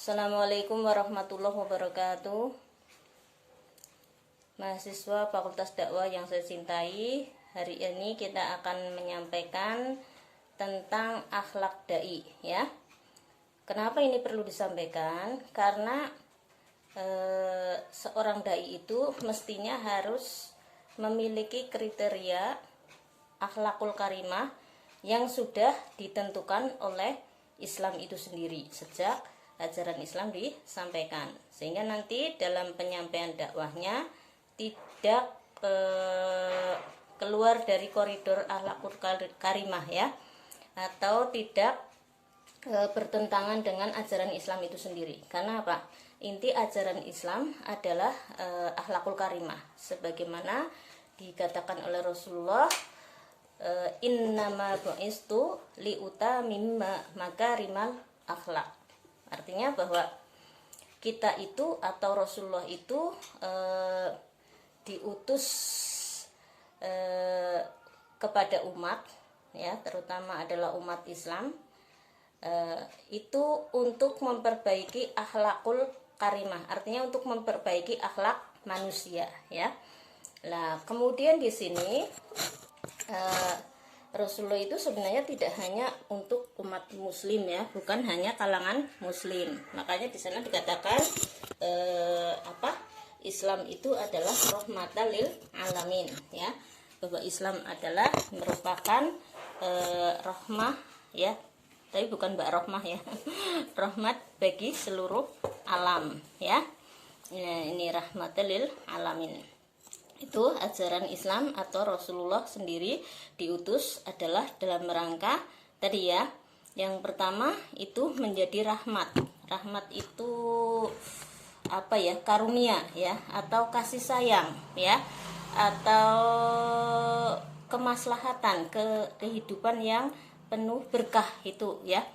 Assalamualaikum warahmatullahi wabarakatuh. Mahasiswa Fakultas Dakwah yang saya cintai, hari ini kita akan menyampaikan tentang akhlak dai, ya. Kenapa ini perlu disampaikan? Karena seorang dai itu mestinya harus memiliki kriteria akhlakul karimah yang sudah ditentukan oleh Islam itu sendiri sejak ajaran Islam disampaikan, sehingga nanti dalam penyampaian dakwahnya tidak keluar dari koridor akhlakul karimah, ya, atau tidak bertentangan dengan ajaran Islam itu sendiri. Karena apa? Inti ajaran Islam adalah akhlakul karimah, sebagaimana dikatakan oleh Rasulullah, innama bu'istu liutamimma makarimal akhlak. Artinya bahwa kita itu atau Rasulullah itu diutus kepada umat, ya, terutama adalah umat Islam, itu untuk memperbaiki akhlakul karimah, artinya untuk memperbaiki akhlak manusia, ya. Nah, kemudian di sini Rasulullah itu sebenarnya tidak hanya untuk umat muslim, ya, bukan hanya kalangan muslim. Makanya di sana dikatakan Islam itu adalah rahmatan lil alamin, ya, bahwa Islam adalah merupakan rahmah, ya, tapi bukan Mbak Rohmah, ya, rahmat bagi seluruh alam, ya. Ini rahmatan lil alamin. Itu ajaran Islam atau Rasulullah sendiri diutus adalah dalam rangka tadi, ya. Yang pertama itu menjadi rahmat. Rahmat itu apa, ya? Karunia, ya, atau kasih sayang, ya, atau kemaslahatan, kehidupan yang penuh berkah itu, ya.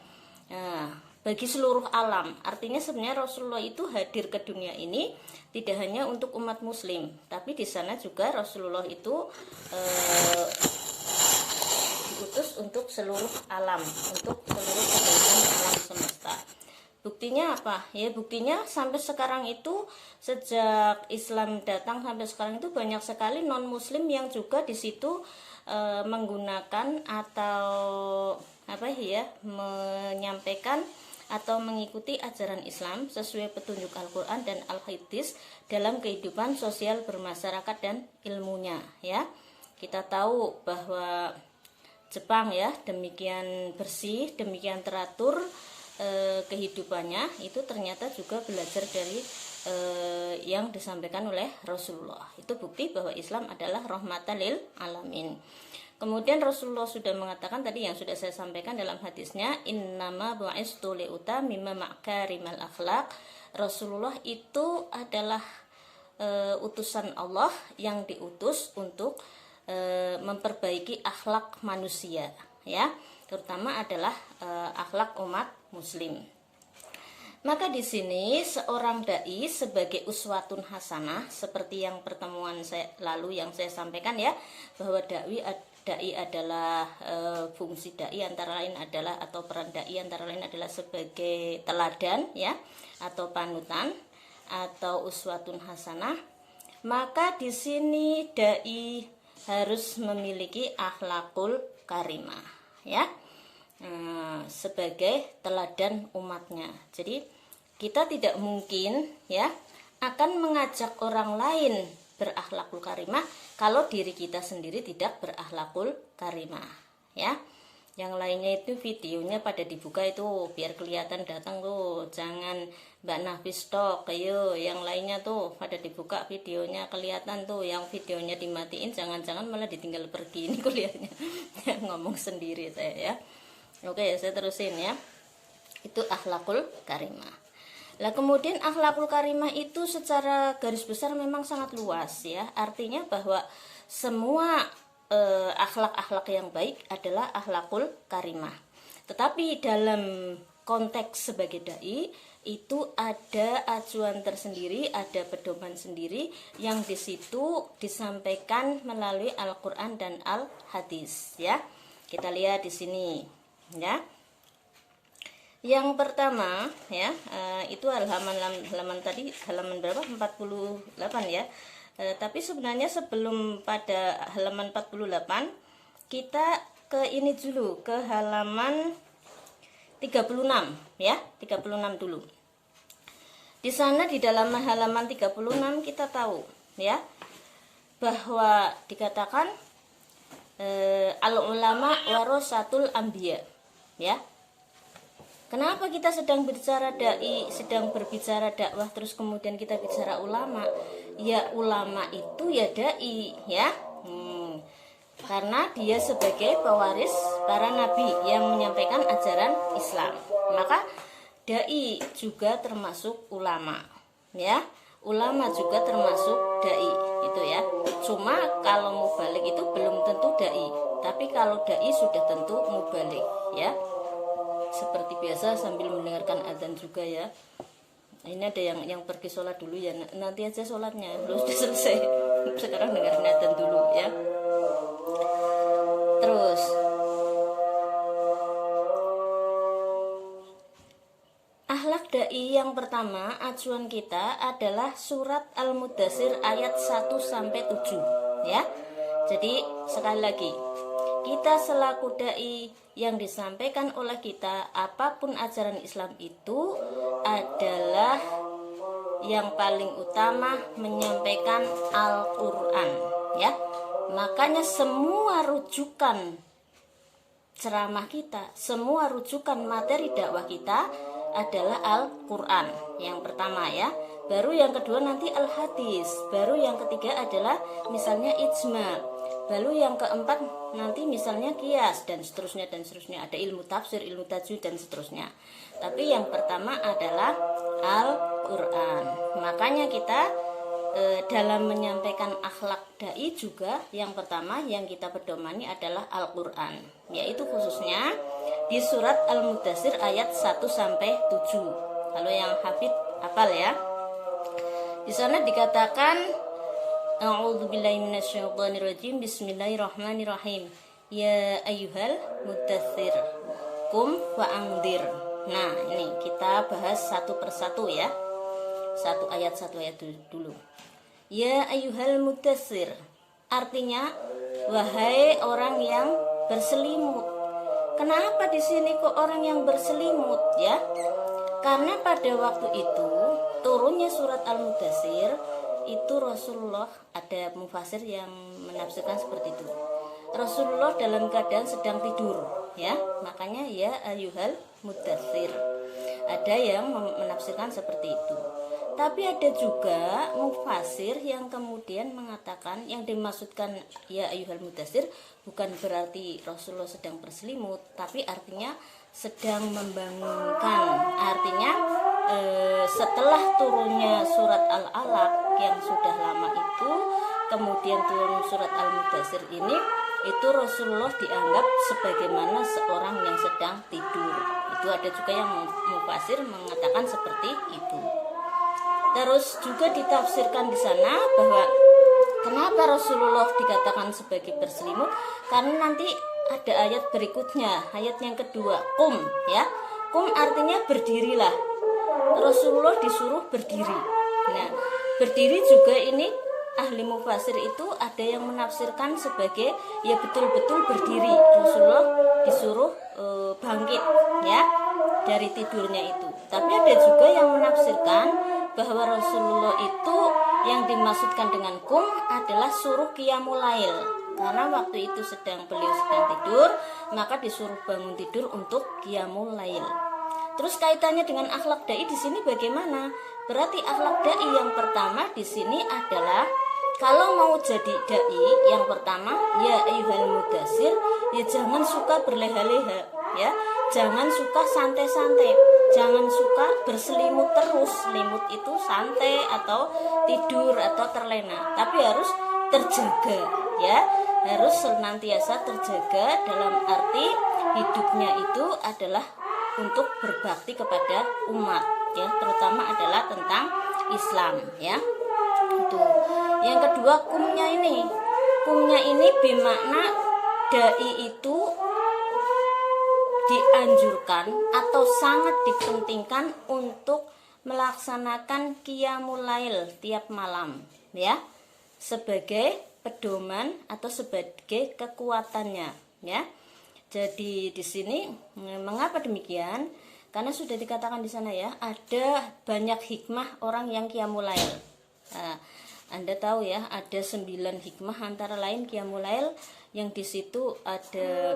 Nah, bagi seluruh alam. Artinya sebenarnya Rasulullah itu hadir ke dunia ini tidak hanya untuk umat muslim, tapi di sana juga Rasulullah itu diutus untuk seluruh alam, untuk seluruh kebaikan alam semesta. Buktinya apa? Ya, buktinya sampai sekarang itu, sejak Islam datang sampai sekarang itu banyak sekali non muslim yang juga di situ menggunakan atau menyampaikan atau mengikuti ajaran Islam sesuai petunjuk Al-Quran dan Al-Hadis dalam kehidupan sosial bermasyarakat dan ilmunya, ya. Kita tahu bahwa Jepang, ya, demikian bersih, demikian teratur kehidupannya, itu ternyata juga belajar dari yang disampaikan oleh Rasulullah. Itu bukti bahwa Islam adalah rahmatan lil alamin. Kemudian Rasulullah sudah mengatakan tadi yang sudah saya sampaikan dalam hadisnya, innama bu'istu liutamimma makarimal akhlak. Rasulullah itu adalah utusan Allah yang diutus untuk memperbaiki akhlak manusia, ya, terutama adalah akhlak umat muslim. Maka di sini seorang dai sebagai uswatun hasanah, seperti yang pertemuan saya lalu yang saya sampaikan, ya, bahwa dai adalah fungsi dai antara lain adalah, atau peran dai antara lain adalah sebagai teladan, ya, atau panutan atau uswatun hasanah. Maka di sini dai harus memiliki akhlakul karimah, ya, sebagai teladan umatnya. Jadi kita tidak mungkin, ya, akan mengajak orang lain berakhlakul karimah kalau diri kita sendiri tidak berakhlakul karimah, ya. Yang lainnya itu videonya pada dibuka itu biar kelihatan datang tuh, jangan Mbak Nafis tok, ayo yang lainnya tuh pada dibuka videonya kelihatan tuh, yang videonya dimatiin jangan-jangan malah ditinggal pergi. Ini kuliahnya ngomong sendiri saya, ya. Oke, saya terusin, ya. Itu akhlakul karimah. Lah kemudian akhlakul karimah itu secara garis besar memang sangat luas, ya. Artinya bahwa semua akhlak-akhlak yang baik adalah akhlakul karimah. Tetapi dalam konteks sebagai dai itu ada acuan tersendiri, ada pedoman sendiri yang di situ disampaikan melalui Al-Qur'an dan Al-Hadis, ya. Kita lihat di sini, ya. Yang pertama ya, itu halaman tadi, halaman berapa? 48 ya. Tapi sebenarnya sebelum pada halaman 48, kita ke ini dulu, ke halaman 36 ya, 36 dulu. Di sana di dalam halaman 36 kita tahu ya bahwa dikatakan al ulama warasatul anbiya ya. Kenapa kita sedang berbicara dai, sedang berbicara dakwah, terus kemudian kita bicara ulama? Ya ulama itu ya dai ya. Karena dia sebagai pewaris para nabi yang menyampaikan ajaran Islam. Maka dai juga termasuk ulama ya. Ulama juga termasuk dai itu ya. Cuma kalau mubalik itu belum tentu dai, tapi kalau dai sudah tentu mubalik ya. Seperti biasa sambil mendengarkan azan juga ya. Ini ada yang pergi sholat dulu ya, nanti aja sholatnya, belum sudah selesai. Sekarang dengerin azan dulu ya. Terus akhlak dai yang pertama, acuan kita adalah surat Al-Mudaththir ayat 1 sampai 7 ya. Jadi sekali lagi, kita selaku dai yang disampaikan oleh kita, apapun ajaran Islam itu adalah yang paling utama menyampaikan Al-Quran ya. Makanya semua rujukan ceramah kita, semua rujukan materi dakwah kita adalah Al-Quran yang pertama ya. Baru yang kedua nanti Al-Hadis, baru yang ketiga adalah misalnya ijma, lalu yang keempat nanti misalnya kias dan seterusnya, ada ilmu tafsir, ilmu tajwid dan seterusnya. Tapi yang pertama adalah Al-Quran. Makanya kita dalam menyampaikan akhlak dai juga yang pertama yang kita pedomani adalah Al-Quran, yaitu khususnya di surat Al-Mudaththir ayat 1 sampai 7. Kalau yang hafid hafal ya. Di sana dikatakan A'udzubillahi minasyaitonirrajim. Bismillahirrahmanirrahim. Ya ayyuhal mudaththir qum wa anzir. Nah, ini kita bahas satu persatu ya. Satu ayat dulu. Ya ayyuhal mudaththir, artinya wahai orang yang berselimut. Kenapa di sini kok orang yang berselimut ya? Karena pada waktu itu turunnya surat Al-Mudaththir itu Rasulullah, ada mufasir yang menafsirkan seperti itu. Rasulullah dalam keadaan sedang tidur ya, makanya ya ayyuhal mudaththir. Ada yang menafsirkan seperti itu. Tapi ada juga mufasir yang kemudian mengatakan yang dimaksudkan ya ayyuhal mudaththir bukan berarti Rasulullah sedang berselimut, tapi artinya sedang membangunkan. Artinya setelah turunnya surat Al-Alaq yang sudah lama itu, kemudian turun surat Al-Mudaththir ini, itu Rasulullah dianggap sebagaimana seorang yang sedang tidur. Itu ada juga yang mufasir mengatakan seperti itu. Terus juga ditafsirkan di sana bahwa kenapa Rasulullah dikatakan sebagai berselimut, karena nanti ada ayat berikutnya, ayat yang kedua, kum ya. Kum artinya berdirilah. Rasulullah disuruh berdiri. Nah, berdiri juga ini ahli mufasir itu ada yang menafsirkan sebagai ya betul-betul berdiri. Rasulullah disuruh bangkit ya dari tidurnya itu. Tapi ada juga yang menafsirkan bahwa Rasulullah itu yang dimaksudkan dengan kum adalah suruh qiyamul lail. Karena waktu itu beliau sedang tidur, maka disuruh bangun tidur untuk qiyamul lail. Terus kaitannya dengan akhlak dai di sini bagaimana? Berarti akhlak dai yang pertama di sini adalah kalau mau jadi dai yang pertama ya ayyuhal mudaththir, ya jangan suka berleha-leha ya. Jangan suka santai-santai. Jangan suka berselimut terus. Selimut itu santai atau tidur atau terlena, tapi harus terjaga ya. Harus senantiasa terjaga dalam arti hidupnya itu adalah untuk berbakti kepada umat ya, terutama adalah tentang Islam ya. Itu. Yang kedua kumnya ini. Kumnya ini bermakna dai itu dianjurkan atau sangat dipentingkan untuk melaksanakan qiyamul lail tiap malam, ya, sebagai pedoman atau sebagai kekuatannya, ya. Jadi di sini mengapa demikian? Karena sudah dikatakan di sana, ya, ada banyak hikmah orang yang qiyamul lail. Nah, Anda tahu, ya, ada 9 hikmah, antara lain qiyamul lail, yang di situ ada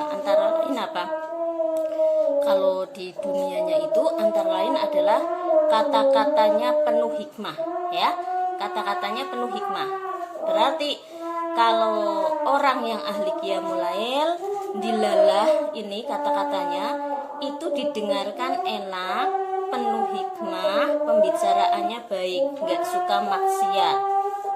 antara lain apa? Kalau di dunianya itu antara lain adalah kata-katanya penuh hikmah, ya. Kata-katanya penuh hikmah. Berarti kalau orang yang ahli qiyamul lail, dilalah ini kata-katanya itu didengarkan enak, penuh hikmah, pembicaraannya baik, nggak suka maksiat.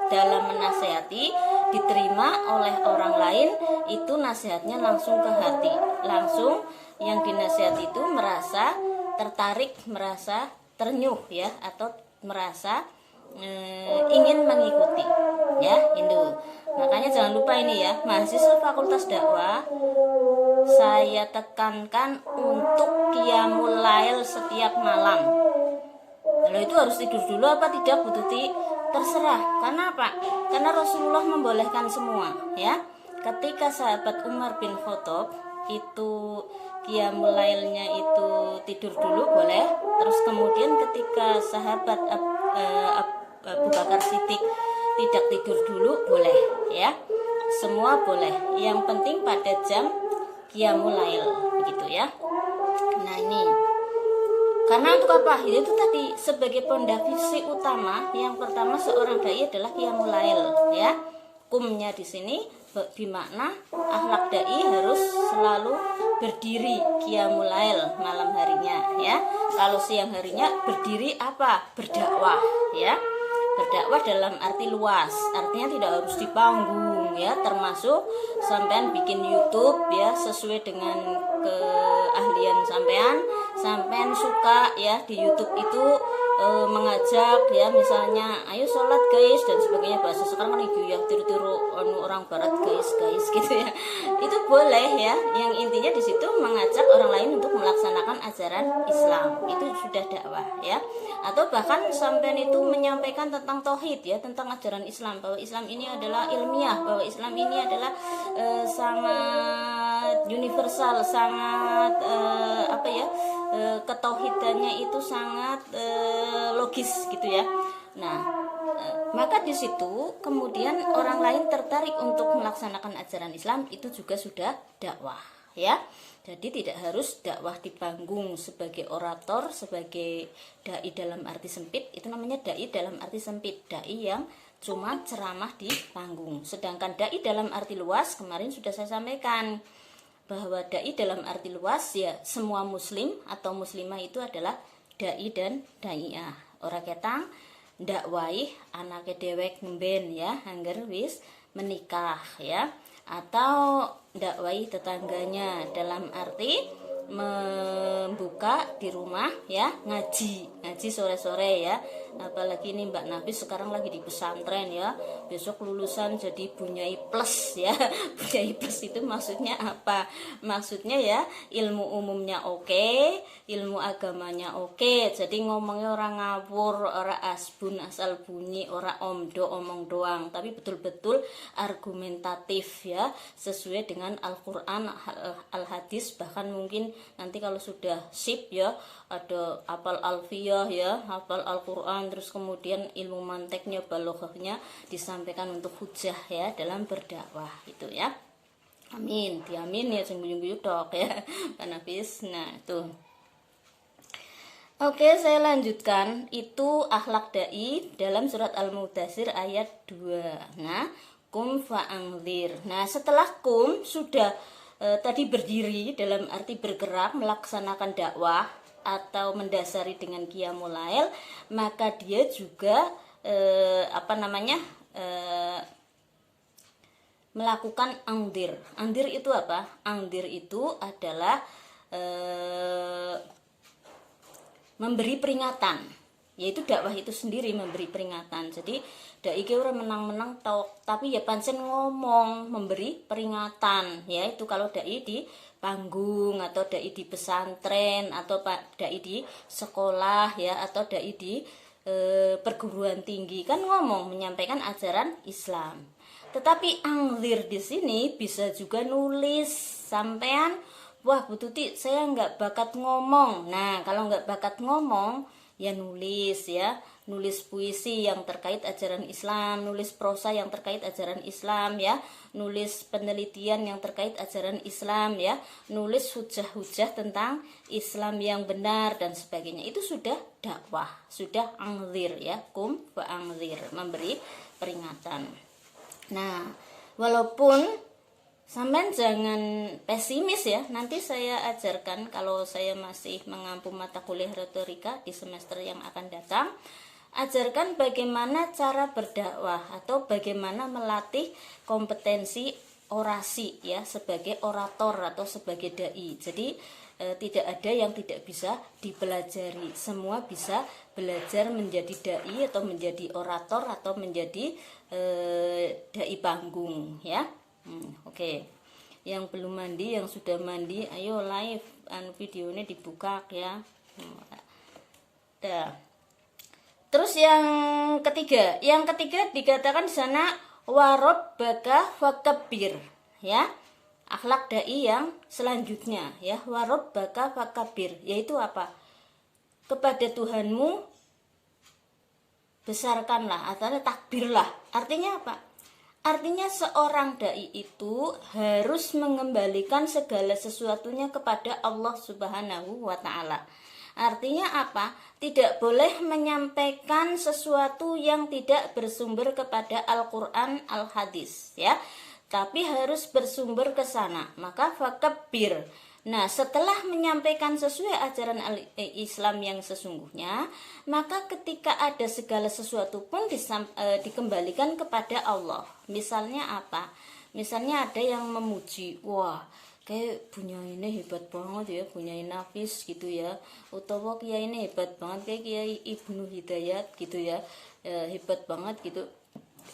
Dalam menasehati, diterima oleh orang lain, itu nasihatnya langsung ke hati. Langsung yang dinasihati itu merasa tertarik, merasa ternyuh, ya, atau merasa ingin mengikuti, ya, itu. Makanya jangan lupa ini, ya, mahasiswa Fakultas Dakwah, saya tekankan untuk qiyamul lail setiap malam. Lalu itu harus tidur dulu apa tidak, Bu Tuti? Terserah. Karena apa? Karena Rasulullah membolehkan semua, ya. Ketika sahabat Umar bin Khattab itu qiyamul lailnya itu tidur dulu boleh. Terus kemudian ketika sahabat Abu Bakar Siddiq tidak tidur dulu boleh, ya. Semua boleh. Yang penting pada jam qiyamul lail, begitu, ya. Nah, ini karena untuk apa? Itu tadi sebagai pondasi utama. Yang pertama seorang dai adalah qiyamul lail, ya. Kumnya di sini bermakna akhlak dai harus selalu berdiri qiyamul lail malam harinya, ya. Kalau siang harinya berdiri apa? Berdakwah, ya. Berdakwah dalam arti luas, artinya tidak harus di panggung, ya, termasuk sampean bikin YouTube, ya, sesuai dengan keahlian sampean suka, ya, di YouTube itu mengajak, ya, misalnya ayo sholat guys dan sebagainya. Bahasa sekarang kan itu, ya, tiru-tiru orang barat guys gitu, ya. Itu boleh, ya. Yang intinya di situ mengajak orang lain untuk melaksanakan ajaran Islam. Itu sudah dakwah, ya. Atau bahkan sampean itu menyampaikan tentang tauhid, ya, tentang ajaran Islam, bahwa Islam ini adalah ilmiah, bahwa Islam ini adalah sangat universal, sangat ketauhidannya itu sangat logis, gitu, ya. Nah, maka di situ kemudian orang lain tertarik untuk melaksanakan ajaran Islam, itu juga sudah dakwah, ya. Jadi tidak harus dakwah di panggung sebagai orator, sebagai dai dalam arti sempit, itu namanya dai dalam arti sempit, dai yang cuma ceramah di panggung. Sedangkan dai dalam arti luas, kemarin sudah saya sampaikan bahwa dai dalam arti luas, ya, semua muslim atau muslimah itu adalah dai dan daiyah. Ora ketang dakwai anake dewek ngemben, ya, angger wis menikah, ya, atau dakwai tetangganya dalam arti membuka di rumah, ya, ngaji sore-sore, ya. Apalagi ini Mbak Nafis sekarang lagi di pesantren, ya, besok lulusan jadi bunyai plus, ya. Bunyai plus itu maksudnya apa? Maksudnya, ya, ilmu umumnya oke, ilmu agamanya oke, jadi ngomongnya orang ngawur, orang asbun asal bunyi, orang omong doang, tapi betul-betul argumentatif, ya, sesuai dengan Al-Quran, Al-Hadis. Bahkan mungkin nanti kalau sudah sip, ya, ada hafal alfiyah, ya, hafal Al-Quran, terus kemudian ilmu manteknya, balaghahnya disampaikan untuk hujah, ya, dalam berdakwah, itu, ya. Amin, diamin, ya, sungguh-sungguh tok, ya, Pak Nafis. Nah, itu. Oke, saya lanjutkan. Itu akhlak dai dalam surat Al-Mudaththir ayat 2. Nah, kum fa'angzir. Nah, setelah kum sudah tadi berdiri dalam arti bergerak, melaksanakan dakwah atau mendasari dengan qiyamul lail, maka dia juga melakukan angdir. Angdir itu apa? Angdir itu adalah memberi peringatan, yaitu dakwah itu sendiri memberi peringatan. Jadi dai ki ora menang-menang tok, tapi ya pancen ngomong, memberi peringatan, ya. Itu kalau dai di panggung, atau dai di pesantren, atau dai di sekolah ya, atau dai di perguruan tinggi, kan ngomong menyampaikan ajaran Islam. Tetapi anglir di sini bisa juga nulis. Sampean, wah Bu Tuti saya nggak bakat ngomong. Nah kalau nggak bakat ngomong ya nulis ya, nulis puisi yang terkait ajaran Islam, nulis prosa yang terkait ajaran Islam ya, nulis penelitian yang terkait ajaran Islam ya, nulis hujah-hujah tentang Islam yang benar dan sebagainya. Itu sudah dakwah, sudah angzir ya, kum wa angzir, memberi peringatan. Nah, walaupun sampean jangan pesimis ya, nanti saya ajarkan kalau saya masih mengampu mata kuliah retorika di semester yang akan datang, ajarkan bagaimana cara berdakwah atau bagaimana melatih kompetensi orasi ya, sebagai orator atau sebagai dai. Jadi tidak ada yang tidak bisa dipelajari, semua bisa belajar menjadi dai atau menjadi orator atau menjadi dai panggung ya. Oke. Yang belum mandi, yang sudah mandi, ayo live videonya dibuka ya. Dah. Terus yang ketiga dikatakan di sana warabbaka fakabbir ya. Akhlak dai yang selanjutnya ya, warabbaka fakabbir, yaitu apa? Kepada Tuhanmu besarkanlah atau takbirlah. Artinya apa? Artinya seorang dai itu harus mengembalikan segala sesuatunya kepada Allah Subhanahu wa Ta'ala. Artinya apa? Tidak boleh menyampaikan sesuatu yang tidak bersumber kepada Al-Quran, Al-Hadis ya, tapi harus bersumber ke sana. Maka fakabbir. Nah, setelah menyampaikan sesuai ajaran Islam yang sesungguhnya, maka ketika ada segala sesuatu pun dikembalikan kepada Allah. Misalnya apa? Misalnya ada yang memuji, wah kayak punya ini hebat banget ya, punya Nafis gitu ya, utawa kiai ini hebat banget kayak Kiai Ibnu Hidayat gitu ya, hebat banget gitu.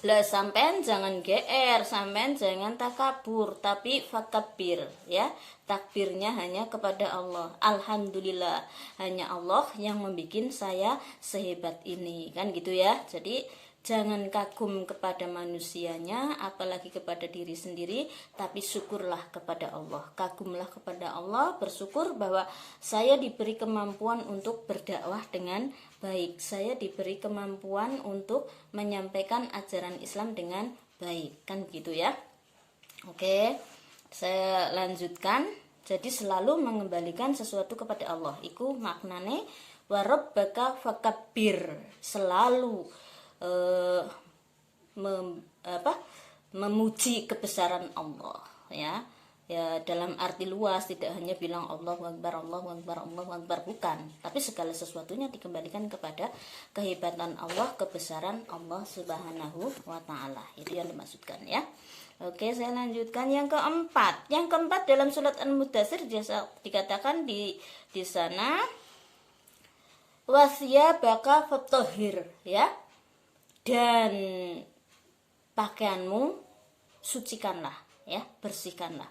Lah sampean jangan GR, sampean jangan takabur, tapi fakabbir ya. Takbirnya hanya kepada Allah. Alhamdulillah, hanya Allah yang membuat saya sehebat ini, kan gitu ya. Jadi jangan kagum kepada manusianya, apalagi kepada diri sendiri, tapi syukurlah kepada Allah. Kagumlah kepada Allah, bersyukur bahwa saya diberi kemampuan untuk berdakwah dengan baik. Saya diberi kemampuan untuk menyampaikan ajaran Islam dengan baik, kan gitu ya. Oke, saya lanjutkan. Jadi selalu mengembalikan sesuatu kepada Allah. Iku maknane warabbaka fakabbir. Selalu memuji kebesaran Allah ya. Ya dalam arti luas, tidak hanya bilang Allahu Akbar, Allahu Akbar, Allahu Akbar, bukan, tapi segala sesuatunya dikembalikan kepada kehebatan Allah, kebesaran Allah Subhanahu wa Ta'ala. Itu yang dimaksudkan ya. Oke, saya lanjutkan yang keempat. Yang keempat dalam surat Al-Mudaththir dikatakan di sana wasyabaka fatahhir ya. Dan pakaianmu sucikanlah ya, bersihkanlah.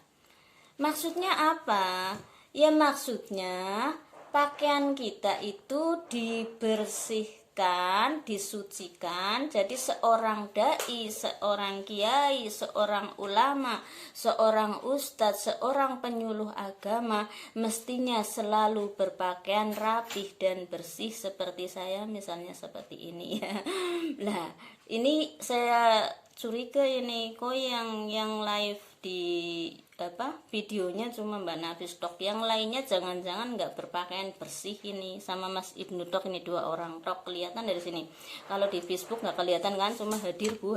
Maksudnya apa? Ya maksudnya pakaian kita itu dibersihkan, disucikan. Jadi seorang dai, seorang kiai, seorang ulama, seorang ustadz, seorang penyuluh agama mestinya selalu berpakaian rapih dan bersih seperti saya misalnya seperti ini ya. Nah, ini saya curiga ini kok yang live di videonya cuma Mbak Nafis tok, yang lainnya jangan-jangan nggak berpakaian bersih ini, sama Mas Ibnu tok, ini dua orang tok kelihatan dari sini. Kalau di Facebook nggak kelihatan kan, cuma hadir bu.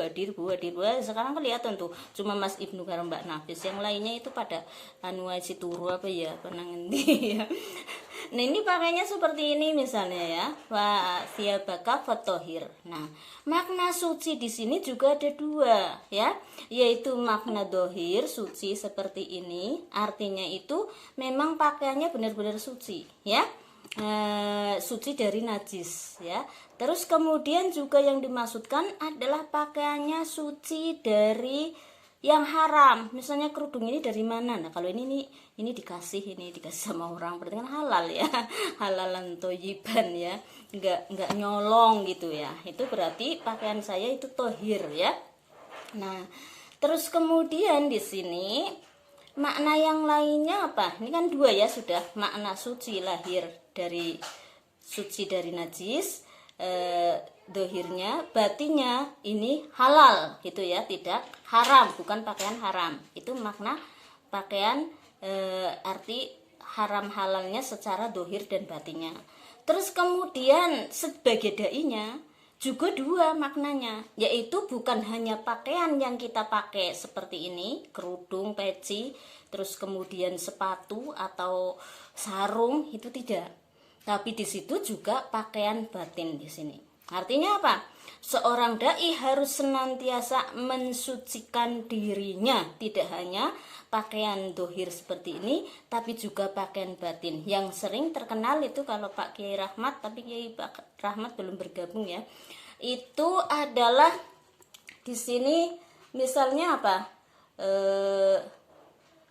Sekarang kelihatan tuh cuma Mas Ibnu karo Mbak Nafis, yang lainnya itu pada anuasi turu apa ya, penangendi ya. Nah ini pakainya seperti ini misalnya ya, wa thiyabaka fatahhir. Nah makna suci di sini juga ada dua ya, yaitu makna dohir, suci seperti ini, artinya itu memang pakaiannya benar-benar suci ya, suci dari najis ya. Terus kemudian juga yang dimaksudkan adalah pakaiannya suci dari yang haram. Misalnya kerudung ini dari mana? Nah, kalau ini dikasih sama orang, berarti kan halal ya. Halalan toyiban ya. Enggak nyolong gitu ya. Itu berarti pakaian saya itu tohir ya. Nah, terus kemudian di sini makna yang lainnya apa? Ini kan dua ya sudah, makna suci lahir dari suci dari najis, dohirnya, batinnya ini halal gitu ya, tidak haram, bukan pakaian haram. Itu makna pakaian, arti haram halalnya secara dohir dan batinnya. Terus kemudian sebagai dai-nya juga dua maknanya, yaitu bukan hanya pakaian yang kita pakai seperti ini, kerudung, peci, terus kemudian sepatu atau sarung, itu tidak. Tapi di situ juga pakaian batin di sini. Artinya apa? Seorang dai harus senantiasa mensucikan dirinya, tidak hanya pakaian dohir seperti ini, tapi juga pakaian batin. Yang sering terkenal itu kalau Pak Kiai Rahmat, tapi Kiai Pak Rahmat belum bergabung ya. Itu adalah di sini misalnya apa?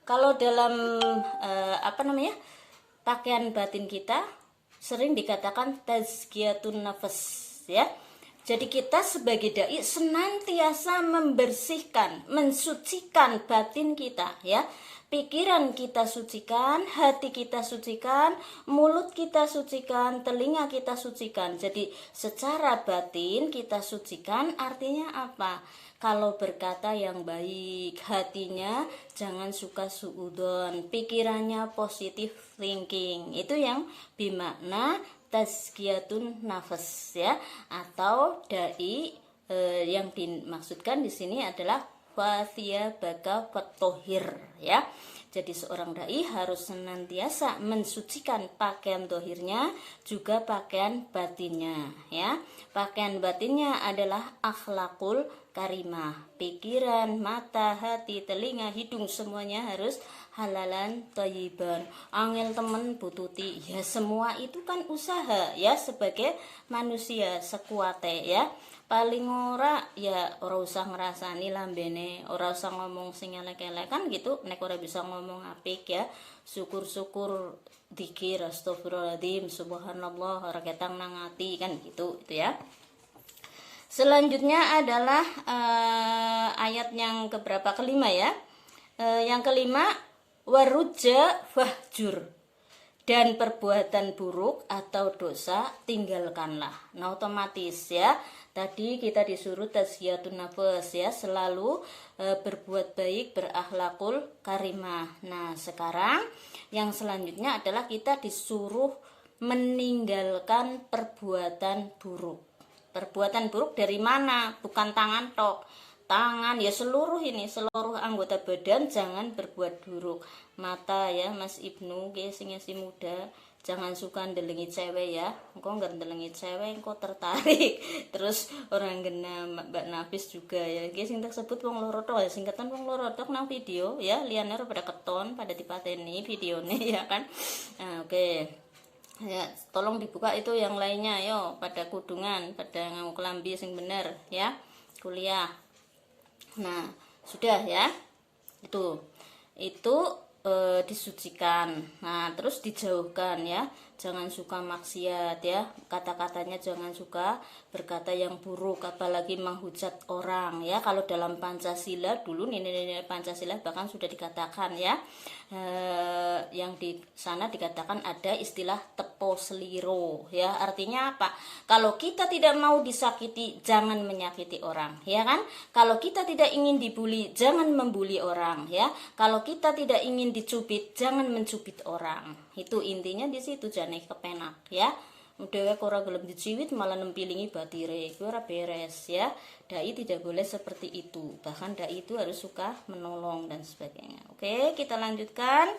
Kalau dalam pakaian batin kita sering dikatakan tazkiyatun nafas ya. Jadi kita sebagai dai senantiasa membersihkan, mensucikan batin kita ya. Pikiran kita sucikan, hati kita sucikan, mulut kita sucikan, telinga kita sucikan. Jadi secara batin kita sucikan, artinya apa? Kalau berkata yang baik, hatinya jangan suka suudon, pikirannya positive thinking. Itu yang bimakna tazkiyatun nafas ya, atau dai yang dimaksudkan di sini adalah fathia baka fatohir ya. Jadi seorang dai harus senantiasa mensucikan pakaian dohirnya juga pakaian batinnya ya. Pakaian batinnya adalah akhlakul karimah, pikiran, mata, hati, telinga, hidung semuanya harus halalan thayyiban. Angel temen bututi ya, semua itu kan usaha ya sebagai manusia sekuate ya. Paling ora ya ora usah ngrasani lambene, ora usah ngomong sing elek-elek kan gitu. Nek ora bisa ngomong apik ya, syukur-syukur dzikir astagfirullahaladzim subhanallah ora ketang nang ati kan gitu itu ya. Selanjutnya adalah ayat yang keberapa, kelima ya. Yang kelima, waruja fahjur, dan perbuatan buruk atau dosa tinggalkanlah. Nah otomatis ya, tadi kita disuruh tazkiyatun nafas ya, selalu berbuat baik, berakhlakul karimah. Nah sekarang yang selanjutnya adalah kita disuruh meninggalkan perbuatan buruk. Perbuatan buruk dari mana? Bukan tangan tok. Tangan ya seluruh anggota badan jangan berbuat buruk. Mata ya Mas Ibnu sing si muda, jangan suka ndelengi cewek ya. Engko enggak ndelengi cewek engko tertarik. Terus orang gena Mbak Nafis juga ya. Sing tersebut wong loro tok ya, singkatan wong loro tok nang video ya, liyane pada keton pada dipateni videone ya kan. Nah, oke. Ya, tolong dibuka itu yang lainnya yo, pada kudungan, pada nganggo kelambi sing bener ya. Kuliah. Nah, sudah ya. Itu disucikan. Nah, terus dijauhkan ya. Jangan suka maksiat ya. Kata-katanya jangan suka berkata yang buruk, apalagi menghujat orang ya. Kalau dalam Pancasila dulu nilai-nilai Pancasila bahkan sudah dikatakan ya. Yang di sana dikatakan ada istilah tepo seliro ya. Artinya apa? Kalau kita tidak mau disakiti, jangan menyakiti orang ya kan. Kalau kita tidak ingin dibuli, jangan membuli orang ya. Kalau kita tidak ingin dicubit, jangan mencubit orang. Itu intinya di situ, jane kepenak ya. Dhewek ora gelem diciwit malah nempilingi batire, itu ora beres ya. Dai tidak boleh seperti itu. Bahkan dai itu harus suka menolong dan sebagainya. Oke, kita lanjutkan.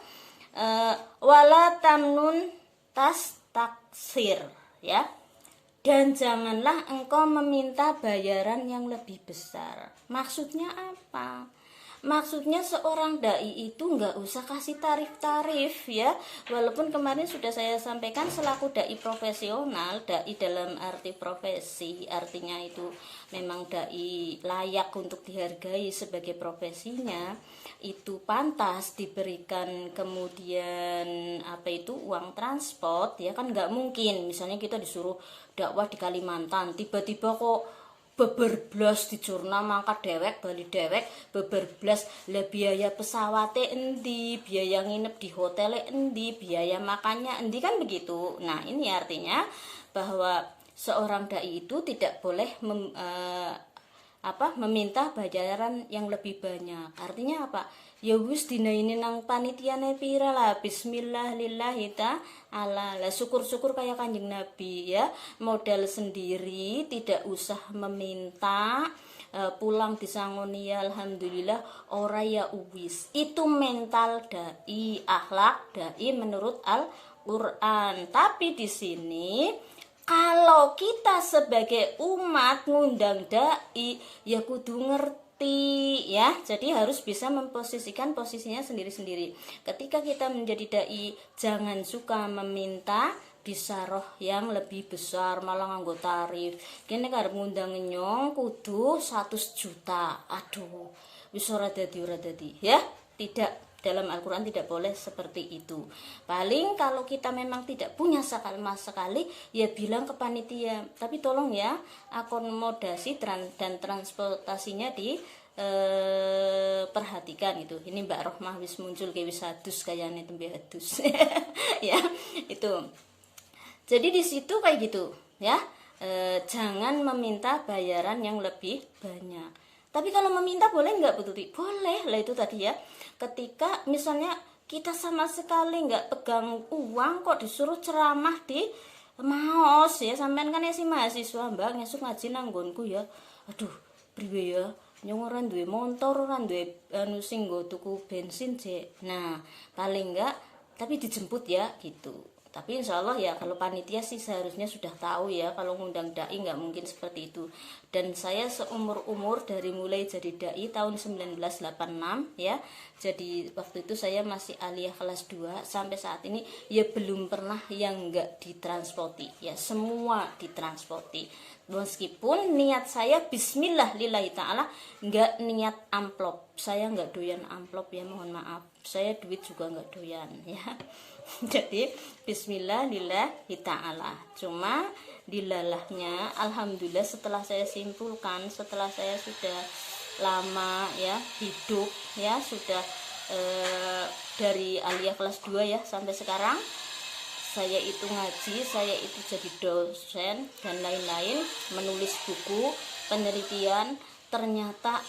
Wala tamnun tas taksir ya. Dan janganlah engkau meminta bayaran yang lebih besar. Maksudnya apa? Maksudnya seorang dai itu nggak usah kasih tarif-tarif ya. Walaupun kemarin sudah saya sampaikan selaku dai profesional, dai dalam arti profesi, artinya itu memang dai layak untuk dihargai sebagai profesinya, itu pantas diberikan kemudian apa itu uang transport ya kan. Nggak mungkin misalnya kita disuruh dakwah di Kalimantan tiba-tiba kok beberblas di jurnal mangkat dewek bali dewek beberblas lah, biaya pesawatnya endi, biaya nginep di hotelnya endi, biaya makannya endi, kan begitu. Nah ini artinya bahwa seorang dai itu tidak boleh meminta bayaran yang lebih banyak. Artinya apa? Ya wis dinaini nang panitiane pira lah, bismillah lillahi ta'ala lah, syukur-syukur kayak Kanjeng Nabi ya, modal sendiri, tidak usah meminta, pulang disangoni ya alhamdulillah ora ya uwis. Itu mental dai, akhlak dai menurut Al-Qur'an. Tapi di sini kalau kita sebagai umat ngundang dai ya kudu ngerti ya, jadi harus bisa memposisikan posisinya sendiri-sendiri. Ketika kita menjadi dai, jangan suka meminta bisa roh yang lebih besar, malah nganggo tarif. Kene karep ngundang nyong kudu 100 juta. Aduh, wis ora dadi ya. Tidak, dalam Al-Quran tidak boleh seperti itu. Paling kalau kita memang tidak punya sama sekali ya bilang ke panitia, tapi tolong ya akomodasi dan transportasinya di perhatikan gitu. Ini Mbak Rohmah wis muncul kayak wis hadus kayaknya tembe hadus ya itu. Jadi di situ kayak gitu ya, jangan meminta bayaran yang lebih banyak. Tapi kalau meminta boleh nggak Bu Tuti? Boleh lah, itu tadi ya. Ketika misalnya kita sama sekali nggak pegang uang kok disuruh ceramah di maos ya, sampean kan ya si mahasiswa Mbak, ngesuk ngaji nanggonku ya. Aduh, priwe ya? Nyong ora duwe motor, ora duwe anu sing nggo tuku bensin Cek. Nah, paling enggak tapi dijemput ya gitu. Tapi insya Allah ya kalau panitia sih seharusnya sudah tahu ya, kalau ngundang dai nggak mungkin seperti itu. Dan saya seumur-umur dari mulai jadi dai tahun 1986 ya, jadi waktu itu saya masih aliyah kelas 2 sampai saat ini ya belum pernah yang nggak ditransporti ya, semua ditransporti. Meskipun niat saya bismillah lillahi ta'ala, nggak niat amplop. Saya nggak doyan amplop ya, mohon maaf. Saya duit juga nggak doyan ya. Jadi bismillah lillahi ta'ala. Cuma dilalahnya alhamdulillah setelah saya simpulkan, setelah saya sudah lama ya hidup ya, sudah dari aliyah kelas 2 ya sampai sekarang, saya itu ngaji, saya itu jadi dosen dan lain-lain, menulis buku, penelitian. Ternyata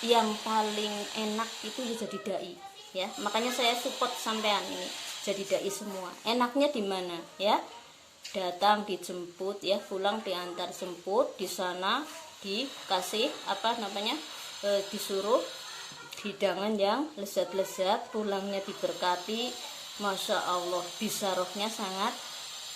yang paling enak itu ya jadi dai ya. Makanya saya support sampean ini jadi dai semua. Enaknya di mana ya? Datang dijemput ya, pulang diantar jemput, di sana dikasih disuruh hidangan yang lezat-lezat, pulangnya diberkati. Masya Allah, bisa rohnya sangat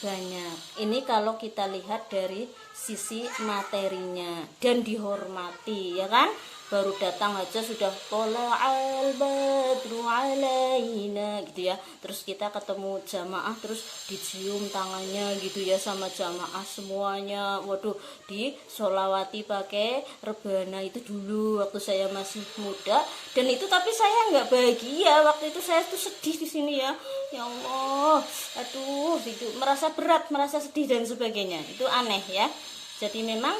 banyak. Ini kalau kita lihat dari sisi materinya dan dihormati ya kan. Baru datang aja sudah tola'al badru alaina gitu ya. Terus kita ketemu jamaah terus dicium tangannya gitu ya sama jamaah semuanya. Waduh, disolawati pakai rebana. Itu dulu waktu saya masih muda, dan itu tapi saya nggak bahagia waktu itu. Saya tuh sedih di sini ya. Ya Allah, aduh, itu merasa berat, merasa sedih dan sebagainya. Itu aneh ya. Jadi memang